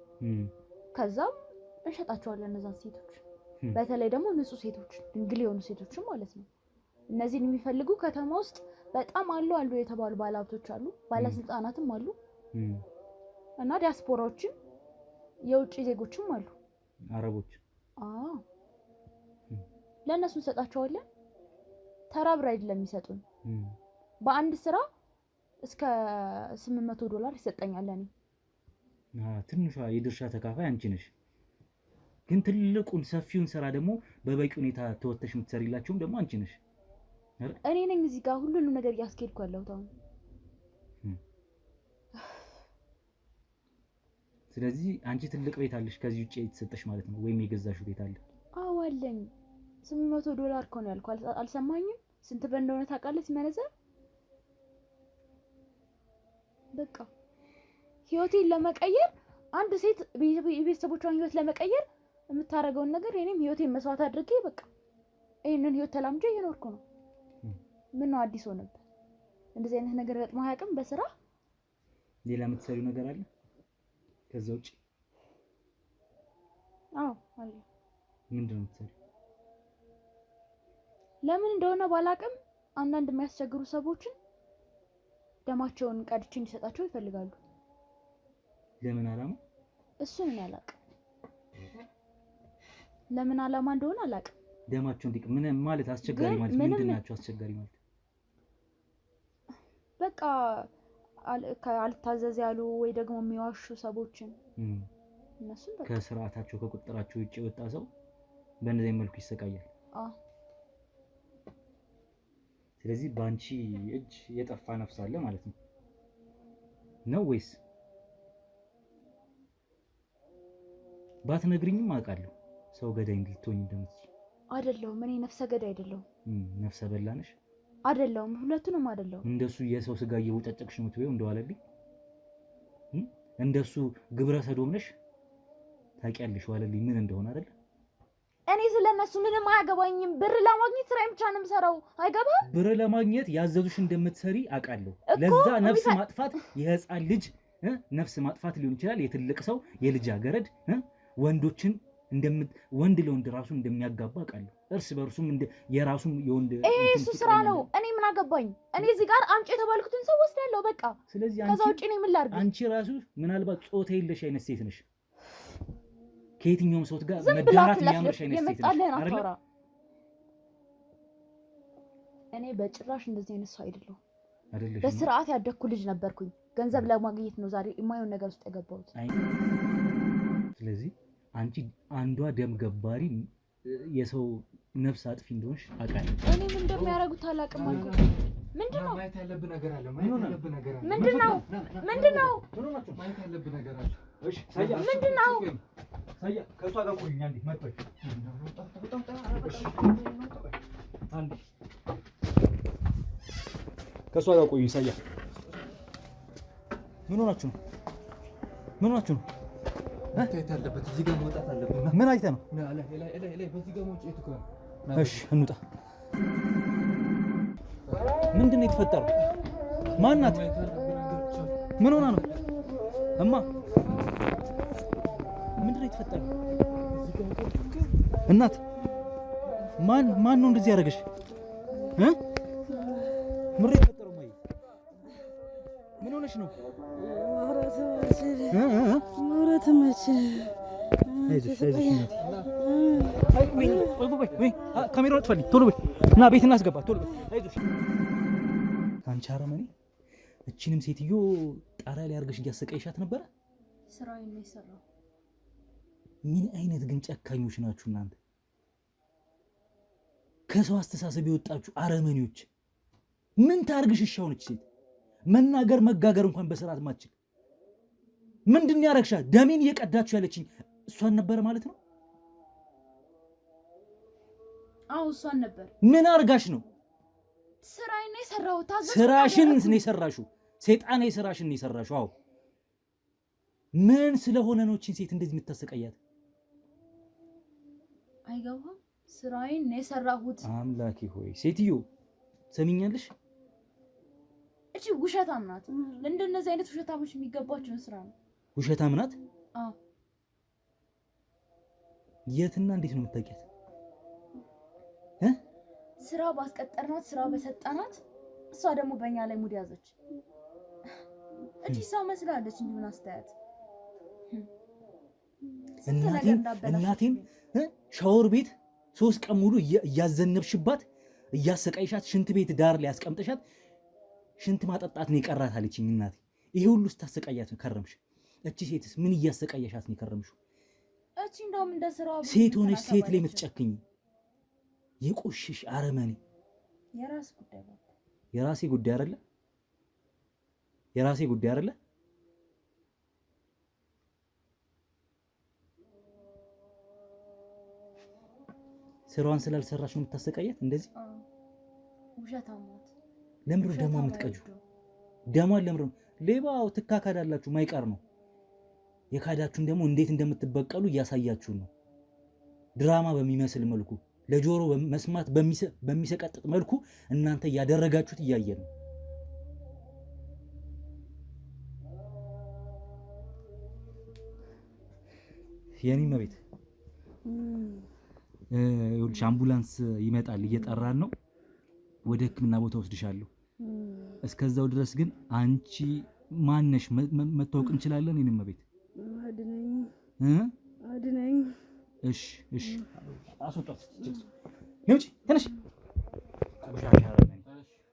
ከዛም እንሸጣቸዋለን እነዛን ሴቶች። በተለይ ደግሞ ንጹህ ሴቶች፣ ድንግል የሆኑ ሴቶችን ማለት ነው። እነዚህን የሚፈልጉ ከተማ ውስጥ በጣም አሉ የተባሉ ባለሀብቶች አሉ፣ ባለስልጣናትም አሉ እና ዲያስፖራዎችም የውጭ ዜጎችም አሉ፣ አረቦች። ለእነሱ እንሰጣቸዋለን። ተራ ብር አይደለም የሚሰጡን። በአንድ ስራ እስከ $800 ይሰጠኛል። እኔ ትንሿ የድርሻ ተካፋይ አንቺ ነሽ። ግን ትልቁን ሰፊውን ስራ ደግሞ በበቂ ሁኔታ ተወተሽ የምትሰሪላቸውም ደግሞ አንቺ ነሽ። እኔ ነኝ እዚህ ጋር ሁሉንም ነገር እያስኬድኩ ያለሁት አሁን። ስለዚህ አንቺ ትልቅ ቤት አለሽ ከዚህ ውጪ የተሰጠሽ ማለት ነው፣ ወይም የገዛሽው ቤት አለ? አዎ አለኝ። $800 እኮ ነው ያልኩህ። አልሰማኝም? ስንት ብር እንደሆነ ታውቃለህ ሲመነዘር? በቃ ህይወቴን ለመቀየር አንድ ሴት የቤተሰቦቿን ህይወት ለመቀየር የምታረገውን ነገር እኔም ህይወቴን መስዋዕት አድርጌ በቃ ይሄንን ህይወት ተላምጄ እየኖርኩ ነው። ምን ነው አዲስ ሆነብህ? እንደዚህ አይነት ነገር ገጥሞ አያውቅም በስራ? ሌላ የምትሰሪው ነገር አለ ከዛ ውጪ? አዎ አለ። ምንድን ነው የምትሰሪው? ለምን እንደሆነ ባላውቅም አንዳንድ የሚያስቸግሩ ሰዎችን ደማቸውን ቀድቼ እንዲሰጣቸው ይፈልጋሉ። ለምን ዓላማ? እሱን እኔ አላውቅም። ለምን ዓላማ እንደሆነ አላውቅም። ደማቸው እንዲቅ ምን ማለት አስቸጋሪ ማለት ምንድን ናቸው? አስቸጋሪ ማለት በቃ አልታዘዝ ያሉ ወይ ደግሞ የሚዋሹ ሰዎችን እነሱን በቃ ከስርዓታቸው ከቁጥራቸው ውጪ የወጣ ሰው በእንደዚህ መልኩ ይሰቃያል። ስለዚህ ባንቺ እጅ የጠፋ ነፍስ አለ ማለት ነው ወይስ? ባትነግሪኝም አውቃለሁ ሰው ገዳይ እንድትሆኝ እንደምትችይ። አይደለሁም፣ እኔ ነፍሰ ገዳይ አይደለሁም። ነፍሰ በላ ነሽ? አይደለሁም፣ ሁለቱንም አይደለሁም። እንደሱ የሰው ስጋ እየወጨጨቅሽ ነው ትበይው እንደዋለልኝ? እንደሱ ግብረ ሰዶም ነሽ? ታውቂያለሽ ዋለልኝ ምን እንደሆነ አይደል? እኔ ስለነሱ ምንም አያገባኝም። ብር ለማግኘት ስራዬን ብቻ ነው የምሰራው። አይገባም? ብር ለማግኘት ያዘዙሽ እንደምትሰሪ አውቃለሁ። ለዛ ነፍስ ማጥፋት የህፃን ልጅ ነፍስ ማጥፋት ሊሆን ይችላል። የትልቅ ሰው የልጃገረድ ወንዶችን ወንድ ለወንድ ራሱ እንደሚያጋባ አውቃለሁ። እርስ በርሱም የራሱም የወንድ እሱ ስራ ነው። እኔ ምን አገባኝ? እኔ እዚህ ጋር አምጪ የተባልኩትን ሰው ወስዳለሁ በቃ። ስለዚህ ከዛ ውጪ እኔ ምን ላድርግ? አንቺ ራሱ ምናልባት ጾታ የለሽ አይነት ሴት ነሽ። ከየትኛውም ሰው ጋር መዳራት የሚያምርሽ አይነት ሴት ነሽ አይደል? እኔ በጭራሽ እንደዚህ አይነት ሰው አይደለሁም። በስርዓት ያደግኩ ልጅ ነበርኩኝ። ገንዘብ ለማግኘት ነው ዛሬ የማይሆን ነገር ውስጥ የገባሁት። ስለዚህ አንቺ አንዷ ደም ገባሪ የሰው ነፍስ አጥፊ እንደሆንሽ አውቃለሁ። እኔ ምን እንደሚያደርጉት አላውቅም አልኩ። ምንድነው ማየት ያለብህ ነገር አለ። ማየት ያለብህ ነገር አለ። ምንድነው? ማየት ያለብህ ነገር አለ። እሺ ሳያ ምንድነው? ሳያ ከሷ ጋር ቆይኛ እንዴ መጥቶሽ አንዴ ከሷ ጋር ቆይ ሳያ ምን ሆናችሁ ነው? ምን ሆናችሁ ነው? ማየት ያለበት እዚህ ጋር መውጣት አለብህ። ምን አይተህ ነው? ላይ በዚህ ጋር መውጣት እኮ ነው። እሺ እንውጣ። ምንድን ነው የተፈጠረው? ማን ናት? ምን ሆና ነው? እማ ምንድን ነው የተፈጠረው? እናት ማን ነው እንደዚህ ያደረገሽ? ምን ነው የተፈጠረው? ማይ ምን ሆነሽ ነው? ማውራት መች አይዞሽ ካሜራውን አጥፋልኝ ቶሎ በይ እና ቤት እናስገባ ቶሎ በይ አይዞሽ አንቺ አረመኔ እቺንም ሴትዮ ጣሪያ ላይ አድርገሽ እያሰቃይሻት ነበረ ስራዬን ነው የሰራው ምን አይነት ግን ጨካኞች ናችሁ እናንተ ከሰው አስተሳሰብ የወጣችሁ አረመኔዎች ምን ታርግሽ እሺ አሁን እቺ ሴት መናገር መጋገር እንኳን በስርዓት ማትችል ምንድን ነው ያረግሻት ደሜን እየቀዳችሁ ያለችኝ እሷን ነበር ማለት ነው አው እሷን ነበር ምን አርጋሽ ነው ስራዬን ነው የሰራው ስራሽን ነው የሰራሽው ሰይጣን የስራሽን ነው የሰራሽው አው ምን ስለሆነ ነው እቺን ሴት እንደዚህ የምታሰቃያት አይገባም ስራዬን ነው የሰራሁት አምላኬ ሆይ ሴትዮ ሰሚኛለሽ እቺ ውሸታም ናት ለእንደነዚህ አይነት ውሸታሞች የሚገባቸው ስራ ነው ውሸታም ናት አዎ የትና እንዴት ነው የምታውቂያት ስራ ባስቀጠርናት ስራ በሰጣናት እሷ ደግሞ በእኛ ላይ ሙድ ያዘች እቺ ሰው መስላለች እንዲሆን አስተያየት እናቴን ሻወር ቤት 3 ቀን ሙሉ እያዘነብሽባት እያሰቃይሻት ሽንት ቤት ዳር ላይ አስቀምጠሻት ሽንት ማጠጣት ነው የቀራት አለችኝ እናቴ ይሄ ሁሉ ስታሰቃያት ከረምሽ እቺ ሴትስ ምን እያሰቃያሻት ነው ከረምሽው እቺ እንደውም እንደ ስራው ሴት ሆነሽ ሴት ላይ የምትጨክኝ የቆሽሽ አረመኔ የራሴ ጉዳይ አይደለ ስራዋን ስላልሰራሽ ነው የምታሰቃያት እንደዚህ ውሸታማት ለምሩ ደሞ የምትቀጁ ደሟን ለምሩ ሌባው ትካካዳላችሁ ማይቀር ነው የካዳችሁን ደግሞ እንዴት እንደምትበቀሉ እያሳያችሁ ነው ድራማ በሚመስል መልኩ ለጆሮ መስማት በሚሰቀጥጥ መልኩ እናንተ ያደረጋችሁት እያየ ነው የኔ መቤት ይኸውልሽ አምቡላንስ ይመጣል እየጠራን ነው ወደ ህክምና ቦታ ወስድሻለሁ እስከዛው ድረስ ግን አንቺ ማነሽ መታወቅ እንችላለን የኔ መቤት አድነኝ እሺ አስወጣት ነውጪ ተነሽ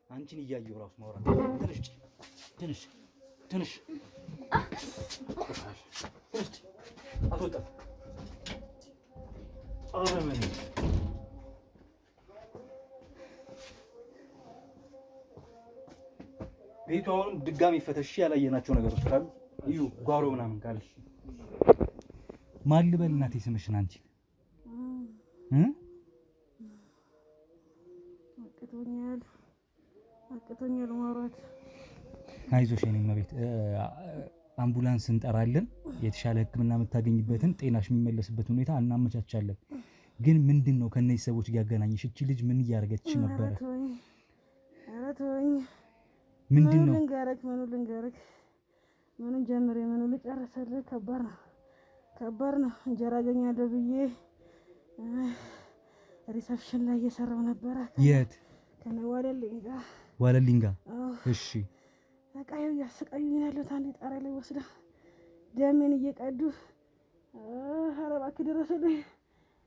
አንቺን እያየሁ ራሱ ማውራት ተነሽ አስወጣት አረመኔ ቤቱ አሁንም ድጋሚ ፈተሽ ያላየናቸው ነገሮች ካሉ እዩ ጓሮ ምናምን ካለሽ ማን ልበል እናቴ ስምሽን አንቺ አቅቶኛል ማውራት አይዞሽ የኔ መቤት አምቡላንስ እንጠራለን የተሻለ ህክምና የምታገኝበትን ጤናሽ የሚመለስበት ሁኔታ እናመቻቻለን ግን ምንድነው ከነዚህ ሰዎች ጋር ያገናኘሽ እቺ ልጅ ምን እያደረገች ነበር ምንድነው ልንገርክ ምኑን ጀምሬ ምኑ ልጨርሰልህ ከባድ ነው እንጀራ አገኛለሁ ብዬ ሪሰፕሽን ላይ እየሰራው ነበር የት ከነ ዋለልኝ ጋር እሺ አቃዩ ያስቃዩኝ ያለው ታንዴ ጣራ ላይ ወስዳ ደሜን እየቀዱ ኧረ እባክህ ድረስልኝ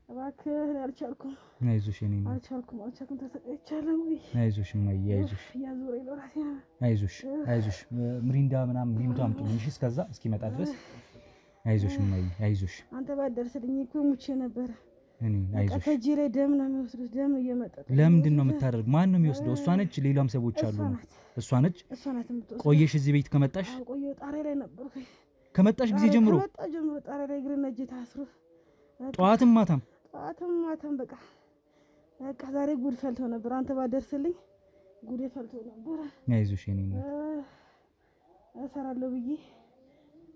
እባክህ አልቻልኩም አይዞሽ እኔ አልቻልኩም ተሰቃይቻለሁ አይዞሽ ማይ አይዞሽ ያዙሬ ለራሴ አይዞሽ ምሪንዳ ምናምን ሊምቱ አምጡልኝ እሺ እስከዛ እስኪመጣ ድረስ አይዞሽ ማይ አይዞሽ አንተ ባደርስልኝ እኮ ሙቼ ነበር እኔ አይዞሽ ከእጄ ላይ ደም ነው የሚወስዱት ደም እየመጠጠ ለምንድን ነው የምታደርግ ማን ነው የሚወስደው እሷ ነች ሌላም ሰዎች አሉ እሷ ነች የምትወስደው ቆየሽ እዚህ ቤት ከመጣሽ ቆየሁ ጣሪያ ላይ ነበርኩ ከመጣሽ ጊዜ ጀምሮ ጣሪያ ላይ እግሬና እጄ ታስሮ ጠዋትም ማታም በቃ ዛሬ ጉድ ፈልቶ ነበር አንተ ባደርስልኝ ጉድ ፈልቶ ነበር አይዞሽ እኔ ነው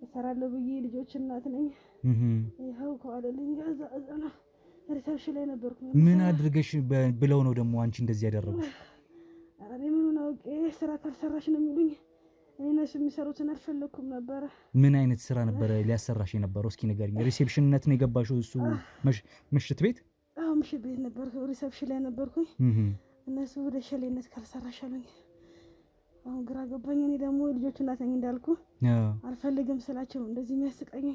እሰራለሁ ብዬ ልጆች እናት ነኝ ይኸው ከዋለልኝ ጋዛ አዛና ሪሰርች ላይ ነበርኩ ምን አድርገሽ ብለው ነው ደግሞ አንቺ እንደዚህ ያደረጉሽ ኧረ እኔ ምን አውቄ ስራ ካልሰራሽ ነው የሚሉኝ እነሱ የሚሰሩትን አልፈለኩም ነበር ምን አይነት ስራ ነበር ሊያሰራሽ የነበረው እስኪ ንገሪኝ ሪሴፕሽንነት ነው የገባሽው እሱ ምሽት ቤት አዎ ምሽት ቤት ነበርኩ ሪሴፕሽን ላይ ነበርኩኝ እነሱ ወደ ሸሌነት ካልሰራሽ አሉኝ አሁን ግራ ገባኝ እኔ ደግሞ ልጆቹ እናት ነኝ እንዳልኩ አልፈልግም ስላቸው እንደዚህ የሚያስቀኝ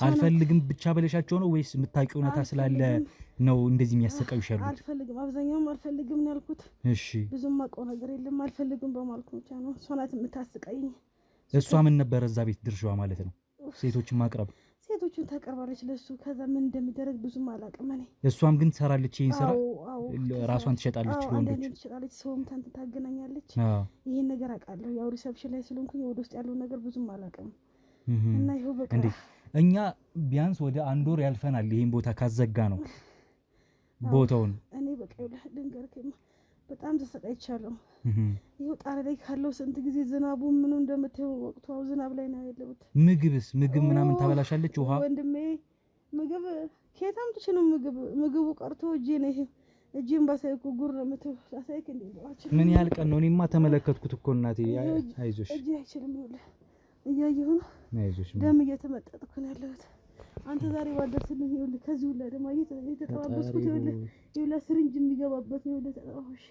አልፈልግም ብቻ በለሻቸው ነው ወይስ የምታውቂው እውነታ ስላለ ነው እንደዚህ የሚያሰቃዩሽ ያሉት አልፈልግም አብዛኛውም አልፈልግም ነው ያልኩት እሺ ብዙም ማውቀው ነገር የለም አልፈልግም በማልኩ ብቻ ነው እሷ ናት የምታስቀኝ እሷ ምን ነበር እዛ ቤት ድርሻዋ ማለት ነው ሴቶችን ማቅረብ ሴቶቹን ታቀርባለች ለሱ ከዛ ምን እንደሚደረግ ብዙም አላውቅም እኔ እሷም ግን ትሰራለች ይሄን ስራ ራሷን ትሸጣለች ለወንዶች ትሸጣለች ሰውም ታገናኛለች ይሄን ነገር አውቃለሁ ያው ሪሰፕሽን ላይ ስለሆንኩኝ ወደ ውስጥ ያለው ነገር ብዙም አላውቅም እና ይሄው በቃ እንዴ እኛ ቢያንስ ወደ አንድ ወር ያልፈናል ይሄን ቦታ ካዘጋ ነው ቦታውን እኔ በቃ ልንገርክም በጣም ተሰቃይቻለሁ ይሄው ጣሪያ ላይ ካለው ስንት ጊዜ ዝናቡ ምኑ እንደምታየው ወቅቱ ዝናብ ላይ ነው ያለሁት ምግብ ምናምን ታበላሻለች ውሃ ወንድሜ ምግብ ከየታም ትችሉ ምግቡ ቀርቶ እጄ ነው ይሄ እጄን ባሳይኩ ጉር ነው የምታሳይክ እንዴ ምን ያህል ቀን ነው እኔማ ተመለከትኩት እኮ እናቴ አይዞሽ እጄ አይችልም ይኸውልህ እያየሁ ነው አይዞሽ ደም እየተመጠጥኩ ነው ያለሁት አንተ ዛሬ ባደርስልኝ ይኸውልህ ከዚህ ሁላ ደም እየተጠባበስኩት ይኸውልህ ስሪንጅ የሚገባበት ይኸውልህ ተጠባሽ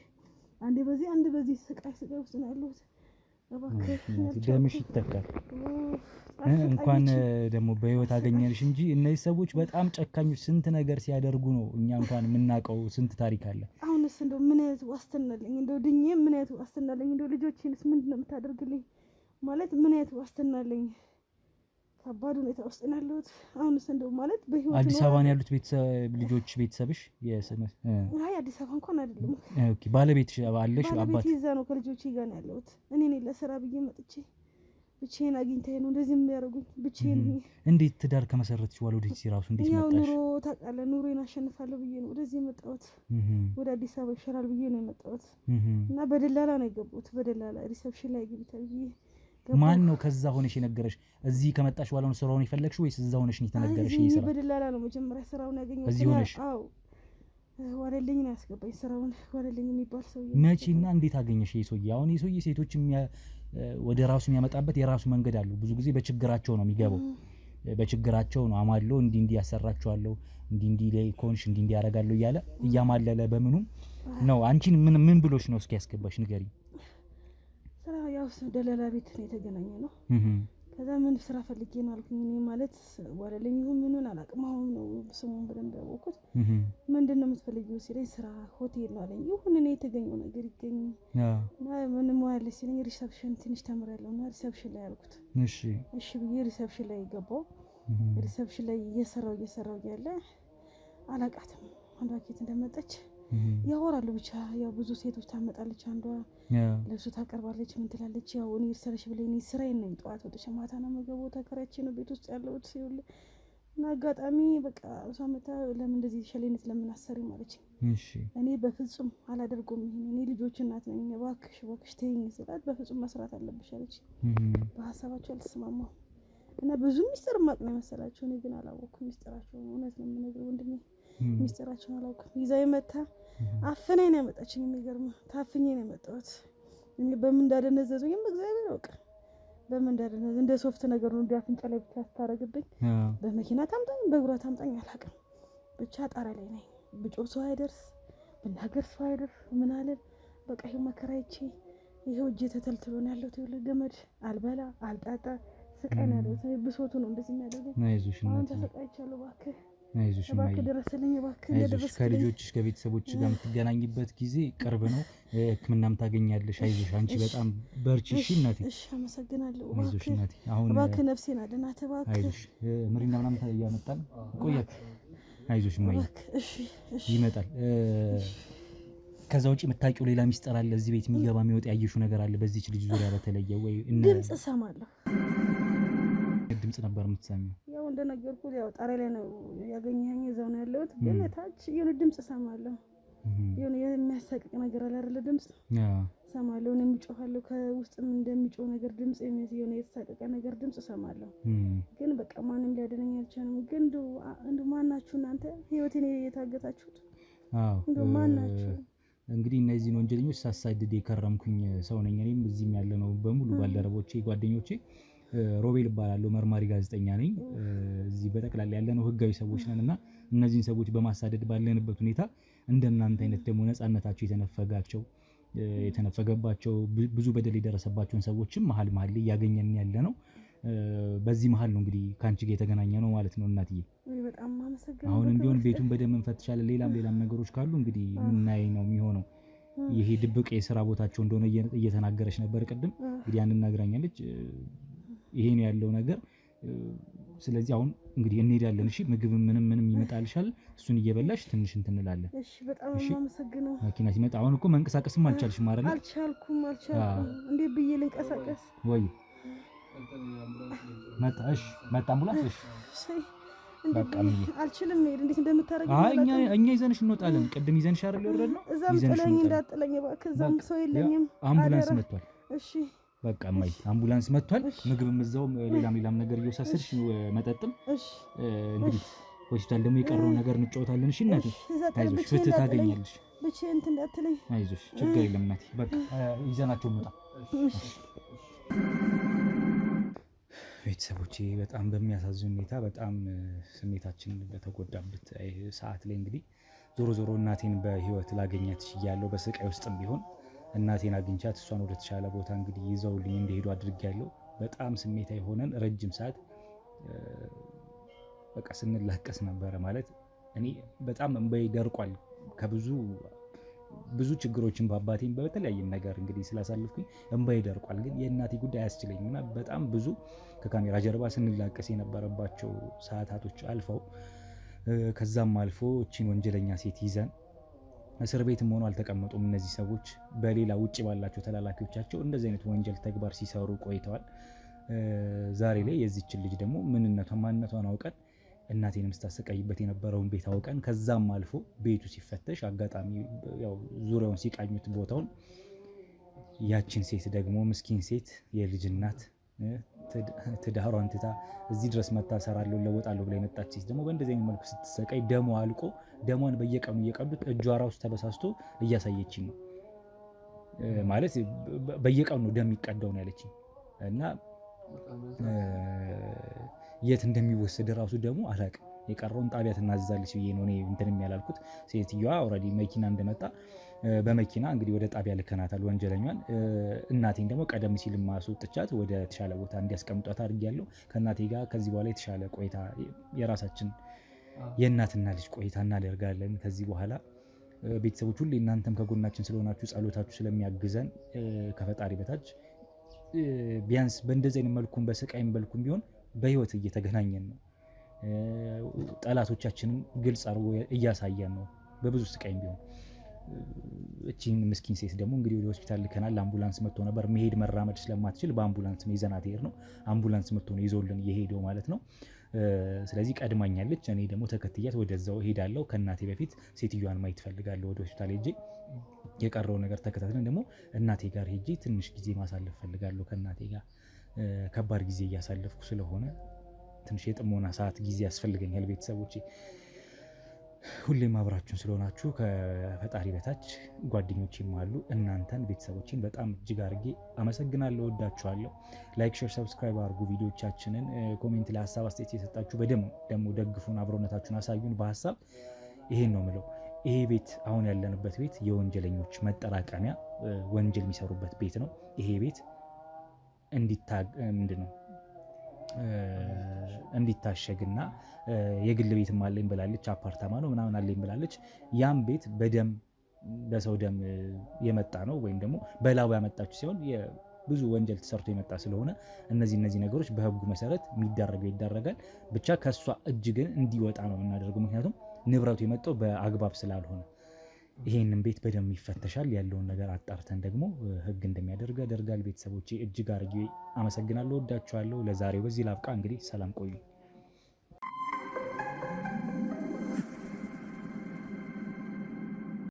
አንዴ በዚህ ስቃይ ውስጥ ነው ያለሁት እባክህ ደምሽ ይተካል እንኳን ደግሞ በህይወት አገኘንሽ እንጂ እነዚህ ሰዎች በጣም ጨካኞች ስንት ነገር ሲያደርጉ ነው እኛ እንኳን የምናውቀው ስንት ታሪክ አለ አሁንስ እንደው ምን አይነት ዋስትና አለኝ እንደው ድኜ ምን አይነት ዋስትና አለኝ እንደው ልጆቼንስ ምንድን ነው የምታደርግልኝ ማለት ምን አይነት ዋስትና አለኝ ከባድ ሁኔታ ውስጥ ነው ያለሁት አሁንስ እንደው ማለት በህይወት አዲስ አበባ ነው ያሉት ልጆች ቤተሰብሽ አይ አዲስ አበባ እንኳን አይደለም ኦኬ ባለቤትሽ አለሽ አባት ይዛ ነው ከልጆቼ ጋር ነው ያለሁት እኔ ነኝ ለስራ ብዬ መጥቼ ብቻዬን አግኝተኸኝ ነው እንደዚህ የሚያደርጉኝ ብቻዬን እንዴት ትዳር ከመሰረትሽ በኋላ ወደዚህ ራሱ እንዴት መጣሽ ያው ኑሮ ታውቃለህ ኑሮዬን አሸንፋለሁ ብዬ ነው ወደዚህ የመጣሁት ወደ አዲስ አበባ ይሻላል ብዬ ነው የመጣሁት እና በደላላ ነው የገቡት በደላላ ሪሰፕሽን ላይ ግቢ ተብዬ ማን ነው ከዛ ሆነሽ የነገረሽ እዚህ ከመጣሽ በኋላ ነው ስራውን የፈለግሽው ወይስ እዛ ሆነሽ ነው የተነገረሽ ይሄ ስራ በደላላ ነው መጀመሪያ ስራውን ያገኘሁት እዚህ ሆነሽ አዎ ወለልኝ ነው ያስገባኝ ስራውን ወለልኝ የሚባል ሰው መቼና እንዴት አገኘሽ ይሄ ሰውዬ አሁን ይሄ ሰውዬ ሴቶች ወደ ራሱ የሚያመጣበት የራሱ መንገድ አለው ብዙ ጊዜ በችግራቸው ነው የሚገባው በችግራቸው ነው አማሎ እንዲ ያሰራቸዋለሁ እንዲ ላይ ኮንሽ እንዲ ያረጋለሁ እያለ እያማለለ በምኑም ነው አንቺን ምን ብሎሽ ነው እስኪ ያስገባሽ ንገሪኝ ስራ ያው ደላላ ቤት ነው የተገናኘ ነው ከዛ ምን ስራ ፈልጌ ነው አልኩኝ እኔ ማለት ወለልኝ ምኑን አላውቅም አሁን ነው ስሙን በደንብ ያወቅሁት ምንድነው የምትፈልጊው ሲለኝ ስራ ሆቴል ነው አለኝ ይሁን እኔ የተገኘው ነገር ይገኝ ምን ማለት ሲለኝ ሪሰፕሽን ትንሽ ተምሬያለሁና ሪሰፕሽን ላይ አልኩት እሺ ብዬ ሪሰፕሽን ላይ ገባሁ ሪሰፕሽን ላይ እየሰራው ያለ አላውቃትም አንዷ ኬት እንደመጣች ያወራሉ ብቻ ያው ብዙ ሴቶች ታመጣለች አንዷ ለብሶ ታቀርባለች ምን ትላለች ያው እኔ ሰርሽ ብለኝ ስራዬን ነኝ ጠዋት ወጥቼ ማታ ነው የምገባው ተከራይቼ ነው ቤት ውስጥ ያለሁት ሲውል እና አጋጣሚ በቃ እሷ መታ ለምን እንደዚህ ሸሌነት ለምን አሰሪ ማለች እኔ በፍጹም አላደርገውም ይሄን እኔ ልጆች እናት ነኝ እባክሽ ተይኝ ስላት በፍጹም መስራት አለብሽ አለች በሐሳባቸው አልተስማማው እና ብዙ ሚስጥር ማቅ ነው መሰላቸው እኔ ግን አላወኩም ሚስጥራቸው እውነት ነው የምነግረው ወንድሜ ሚስጥራቸው አላውቅም ይዛይ መታ አፈናኝ ነው ያመጣችኝ የሚገርም ታፍኜ ነው የመጣሁት እኔ በምን እንዳደነዘዙኝ በእግዚአብሔር ያውቅ በምን እንዳደነዘ እንደ ሶፍት ነገር ነው እንዲያፍንጫ ላይ ብቻ ታረግብኝ በመኪና ታምጣኝ በእግሯ ታምጣኝ አላውቅም ብቻ ጣራ ላይ ነኝ ብጮህ ሰው አይደርስ ብናገር ሰው አይደርስ ምን አለ በቃ ይሄ መከራይቼ ይሄው እጄ ተተልትሎ ነው ያለው ይኸውልህ ገመድ አልበላ አልጣጣ ስቃይ ነው ያለው። ብሶቱ ነው እንደዚህ የሚያደርገኝ። አይዞሽ አሁን እናቴ ተሰቃይቻለሁ። እባክህ አይዞሽ እማዬ እባክህ ድረስልኝ። እባክህ አይዞሽ። እንደደረስክልኝ ከልጆችሽ ከቤተሰቦችሽ ጋር የምትገናኝበት ጊዜ ቅርብ ነው። ሕክምናም ታገኛለሽ። አይዞሽ አንቺ በጣም በርቺ። እሺ እናቴ። እሺ አመሰግናለሁ። አይዞሽ እናቴ። አሁን እባክህ ነፍሴን አድናት እባክህ። አይዞሽ ምሪና ምናምን እያመጣን ቆያት። አይዞሽ እማዬ እሺ እሺ ይመጣል። ከዛ ውጪ የምታውቂው ሌላ ሚስጥር አለ? እዚህ ቤት የሚገባ የሚወጣ ያየሽው ነገር አለ? በዚህች ልጅ ዙሪያ በተለየ ወይ ድምጽ እሰማለሁ። ድምጽ ነበር የምትሰሚው? ያው እንደነገርኩት ያው ጣሪያ ላይ ነው ያገኘኸኝ፣ እዛው ነው ያለሁት። ግን ታች የሆነ ድምጽ እሰማለሁ። የሆነ የሚያሳቅቅ ነገር አለ አይደለ? ድምጽ እሰማለሁ። እኔም እጮኻለሁ። ከውስጥም እንደሚጮህ ነገር ድምጽ የሆነ የተሳቀቀ ነገር ድምጽ እሰማለሁ። ግን በቃ ማንም ሊያድነኝ አልቻለም። ግን እንደው ማናችሁ እናንተ ህይወቴን የታገታችሁት? እንደው ማናችሁ? እንግዲህ እነዚህን ወንጀለኞች ሳሳድድ የከረምኩኝ ሰው ነኝ። እኔም እዚህም ያለ ነው በሙሉ ባልደረቦቼ፣ ጓደኞቼ። ሮቤል እባላለሁ፣ መርማሪ ጋዜጠኛ ነኝ። እዚህ በጠቅላላ ያለነው ህጋዊ ሰዎች ነን እና እነዚህን ሰዎች በማሳደድ ባለንበት ሁኔታ እንደናንተ አይነት ደግሞ ነፃነታቸው የተነፈገባቸው ብዙ በደል የደረሰባቸውን ሰዎችም መሀል ላይ እያገኘን ያለ ነው። በዚህ መሀል ነው እንግዲህ ከአንቺ ጋር የተገናኘ ነው ማለት ነው እናትዬ። በጣም አመሰግናለሁ። አሁን እንዲሆን ቤቱን በደንብ እንፈትሻለን። ሌላም ነገሮች ካሉ እንግዲህ ምናይ ነው የሚሆነው። ይሄ ድብቅ የስራ ቦታቸው እንደሆነ እየተናገረች ነበር ቅድም። እንግዲህ ያንን ነግራኛለች። ይሄ ነው ያለው ነገር። ስለዚህ አሁን እንግዲህ እንሄዳለን። እሺ ምግብ ምንም ይመጣልሻል። እሱን እየበላሽ ትንሽ እንትን እንላለን። እሺ በጣም አመሰግናለሁ። መኪና ሲመጣ አሁን እኮ መንቀሳቀስም አልቻልሽም አይደል? አልቻልኩም። እንዴት ብዬ ልንቀሳቀስ? ወይ መጣ። እሺ መጣ አምቡላንስ። እሺ በቃ አልችልም መሄድ። እንዴት እንደምታረግ እኛ ይዘንሽ እንወጣለን። ቅድም ይዘንሽ አይደል የወረድነው? እዛም ጥለኝ እንዳጥለኝ እባክህ። እዛም ሰው የለኝም። አምቡላንስ መጥቷል። እሺ በቃ ማይ አምቡላንስ መጥቷል። ምግብም እዛውም ሌላም ነገር እየወሳሰድሽ መጠጥም። እንግዲህ ሆስፒታል ደግሞ የቀረው ነገር እንጫወታለን። እሺ እናቴ አይዞሽ፣ ፍትህ ታገኛለሽ። ብቻ እንትን እንዳትለኝ። አይዞሽ ችግር የለም እናቴ። በቃ ይዘናቸው እንውጣ። ቤተሰቦቼ በጣም በሚያሳዝን ሁኔታ በጣም ስሜታችን በተጎዳበት ሰዓት ላይ እንግዲህ ዞሮ እናቴን በህይወት ላገኛት ችያለሁ። በስቃይ ውስጥም ቢሆን እናቴን አግኝቻት እሷን ወደ ተሻለ ቦታ እንግዲህ ይዘውልኝ እንዲሄዱ አድርጌያለሁ። በጣም ስሜታዊ ሆነን ረጅም ሰዓት በቃ ስንላቀስ ነበረ። ማለት እኔ በጣም እንባዬ ደርቋል። ብዙ ችግሮችን በአባቴም በተለያየ ነገር እንግዲህ ስላሳልፍኩኝ እንባዬ ደርቋል። ግን የእናቴ ጉዳይ አያስችለኝም እና በጣም ብዙ ከካሜራ ጀርባ ስንላቀስ የነበረባቸው ሰዓታቶች አልፈው ከዛም አልፎ እቺን ወንጀለኛ ሴት ይዘን እስር ቤትም ሆኖ አልተቀመጡም። እነዚህ ሰዎች በሌላ ውጭ ባላቸው ተላላኪዎቻቸው እንደዚህ አይነት ወንጀል ተግባር ሲሰሩ ቆይተዋል። ዛሬ ላይ የዚችን ልጅ ደግሞ ማንነቷን አውቀን እናቴንም ስታሰቃይበት የነበረውን ቤት አውቀን ከዛም አልፎ ቤቱ ሲፈተሽ አጋጣሚ ያው ዙሪያውን ሲቃኙት ቦታውን ያችን ሴት ደግሞ ምስኪን ሴት የልጅ እናት ትዳሯን ትታ እዚህ ድረስ መታሰራለሁ ለወጣለሁ ብላ የመጣች ሴት ደግሞ በእንደዚህ አይነት መልኩ ስትሰቃይ ደሟ አልቆ ደሟን በየቀኑ እየቀዱት እጇ ራሱ ተበሳስቶ እያሳየችኝ ነው። ማለት በየቀኑ ነው ደም ይቀዳው ነው ያለችኝ እና የት እንደሚወሰድ ራሱ ደግሞ አላውቅም። የቀረውን ጣቢያ ትናዘዛለች ብዬ ነው እኔ እንትን ያላልኩት። ሴትዮዋ ኦልሬዲ መኪና እንደመጣ በመኪና እንግዲህ ወደ ጣቢያ ልከናታል ወንጀለኛን። እናቴን ደግሞ ቀደም ሲል ማስወጥቻት ወደ ተሻለ ቦታ እንዲያስቀምጧት አድርጌያለሁ። ከእናቴ ጋር ከዚህ በኋላ የተሻለ ቆይታ የራሳችን የእናትና ልጅ ቆይታ እናደርጋለን ከዚህ በኋላ። ቤተሰቦች ሁሌ እናንተም ከጎናችን ስለሆናችሁ ጸሎታችሁ ስለሚያግዘን ከፈጣሪ በታች ቢያንስ በእንደዚህ አይነት መልኩም በስቃይም መልኩም ቢሆን በህይወት እየተገናኘን ነው። ጠላቶቻችንን ግልጽ አድርጎ እያሳየን ነው በብዙ ስቃይም ቢሆን። እቺን ምስኪን ሴት ደግሞ እንግዲህ ወደ ሆስፒታል ልከናል። አምቡላንስ መጥቶ ነበር። መሄድ መራመድ ስለማትችል በአምቡላንስ ነው ይዘናት ሄድ ነው። አምቡላንስ መጥቶ ነው ይዞልን የሄደው ማለት ነው። ስለዚህ ቀድማኛለች። እኔ ደግሞ ተከትያት ወደዛው ሄዳለሁ። ከእናቴ በፊት ሴትዮዋን ማየት ፈልጋለሁ። ወደ ሆስፒታል ሄጄ የቀረው ነገር ተከታትለን ደግሞ እናቴ ጋር ሄጄ ትንሽ ጊዜ ማሳለፍ ፈልጋለሁ ከእናቴ ጋር። ከባድ ጊዜ እያሳለፍኩ ስለሆነ ትንሽ የጥሞና ሰዓት ጊዜ ያስፈልገኛል። ቤተሰቦቼ ሁሌም አብራችሁን ስለሆናችሁ ከፈጣሪ በታች ጓደኞቼም አሉ። እናንተን ቤተሰቦቼን በጣም እጅግ አድርጌ አመሰግናለሁ። ወዳችኋለሁ። ላይክ፣ ሼር፣ ሰብስክራይብ አድርጉ ቪዲዮቻችንን። ኮሜንት ላይ ሀሳብ አስተያየት የሰጣችሁ በደንብ ደግሞ ደግፉን፣ አብሮነታችሁን አሳዩን በሀሳብ። ይሄን ነው ምለው። ይሄ ቤት አሁን ያለንበት ቤት የወንጀለኞች መጠራቀሚያ ወንጀል የሚሰሩበት ቤት ነው። ይሄ ቤት ምንድነው እንዲታሸግና የግል ቤትም አለኝ ብላለች፣ አፓርታማ ነው ምናምን አለኝ ብላለች። ያም ቤት በደም በሰው ደም የመጣ ነው ወይም ደግሞ በላቡ ያመጣችው ሲሆን ብዙ ወንጀል ተሰርቶ የመጣ ስለሆነ እነዚህ ነገሮች በህጉ መሰረት የሚዳረገው ይዳረጋል። ብቻ ከሷ እጅ ግን እንዲወጣ ነው የምናደርገው። ምክንያቱም ንብረቱ የመጣው በአግባብ ስላልሆነ ይሄንን ቤት በደንብ ይፈተሻል። ያለውን ነገር አጣርተን ደግሞ ህግ እንደሚያደርግ ያደርጋል። ቤተሰቦቼ እጅግ አድርጌ አመሰግናለሁ፣ ወዳችኋለሁ። ለዛሬው በዚህ ላብቃ። እንግዲህ ሰላም ቆዩ።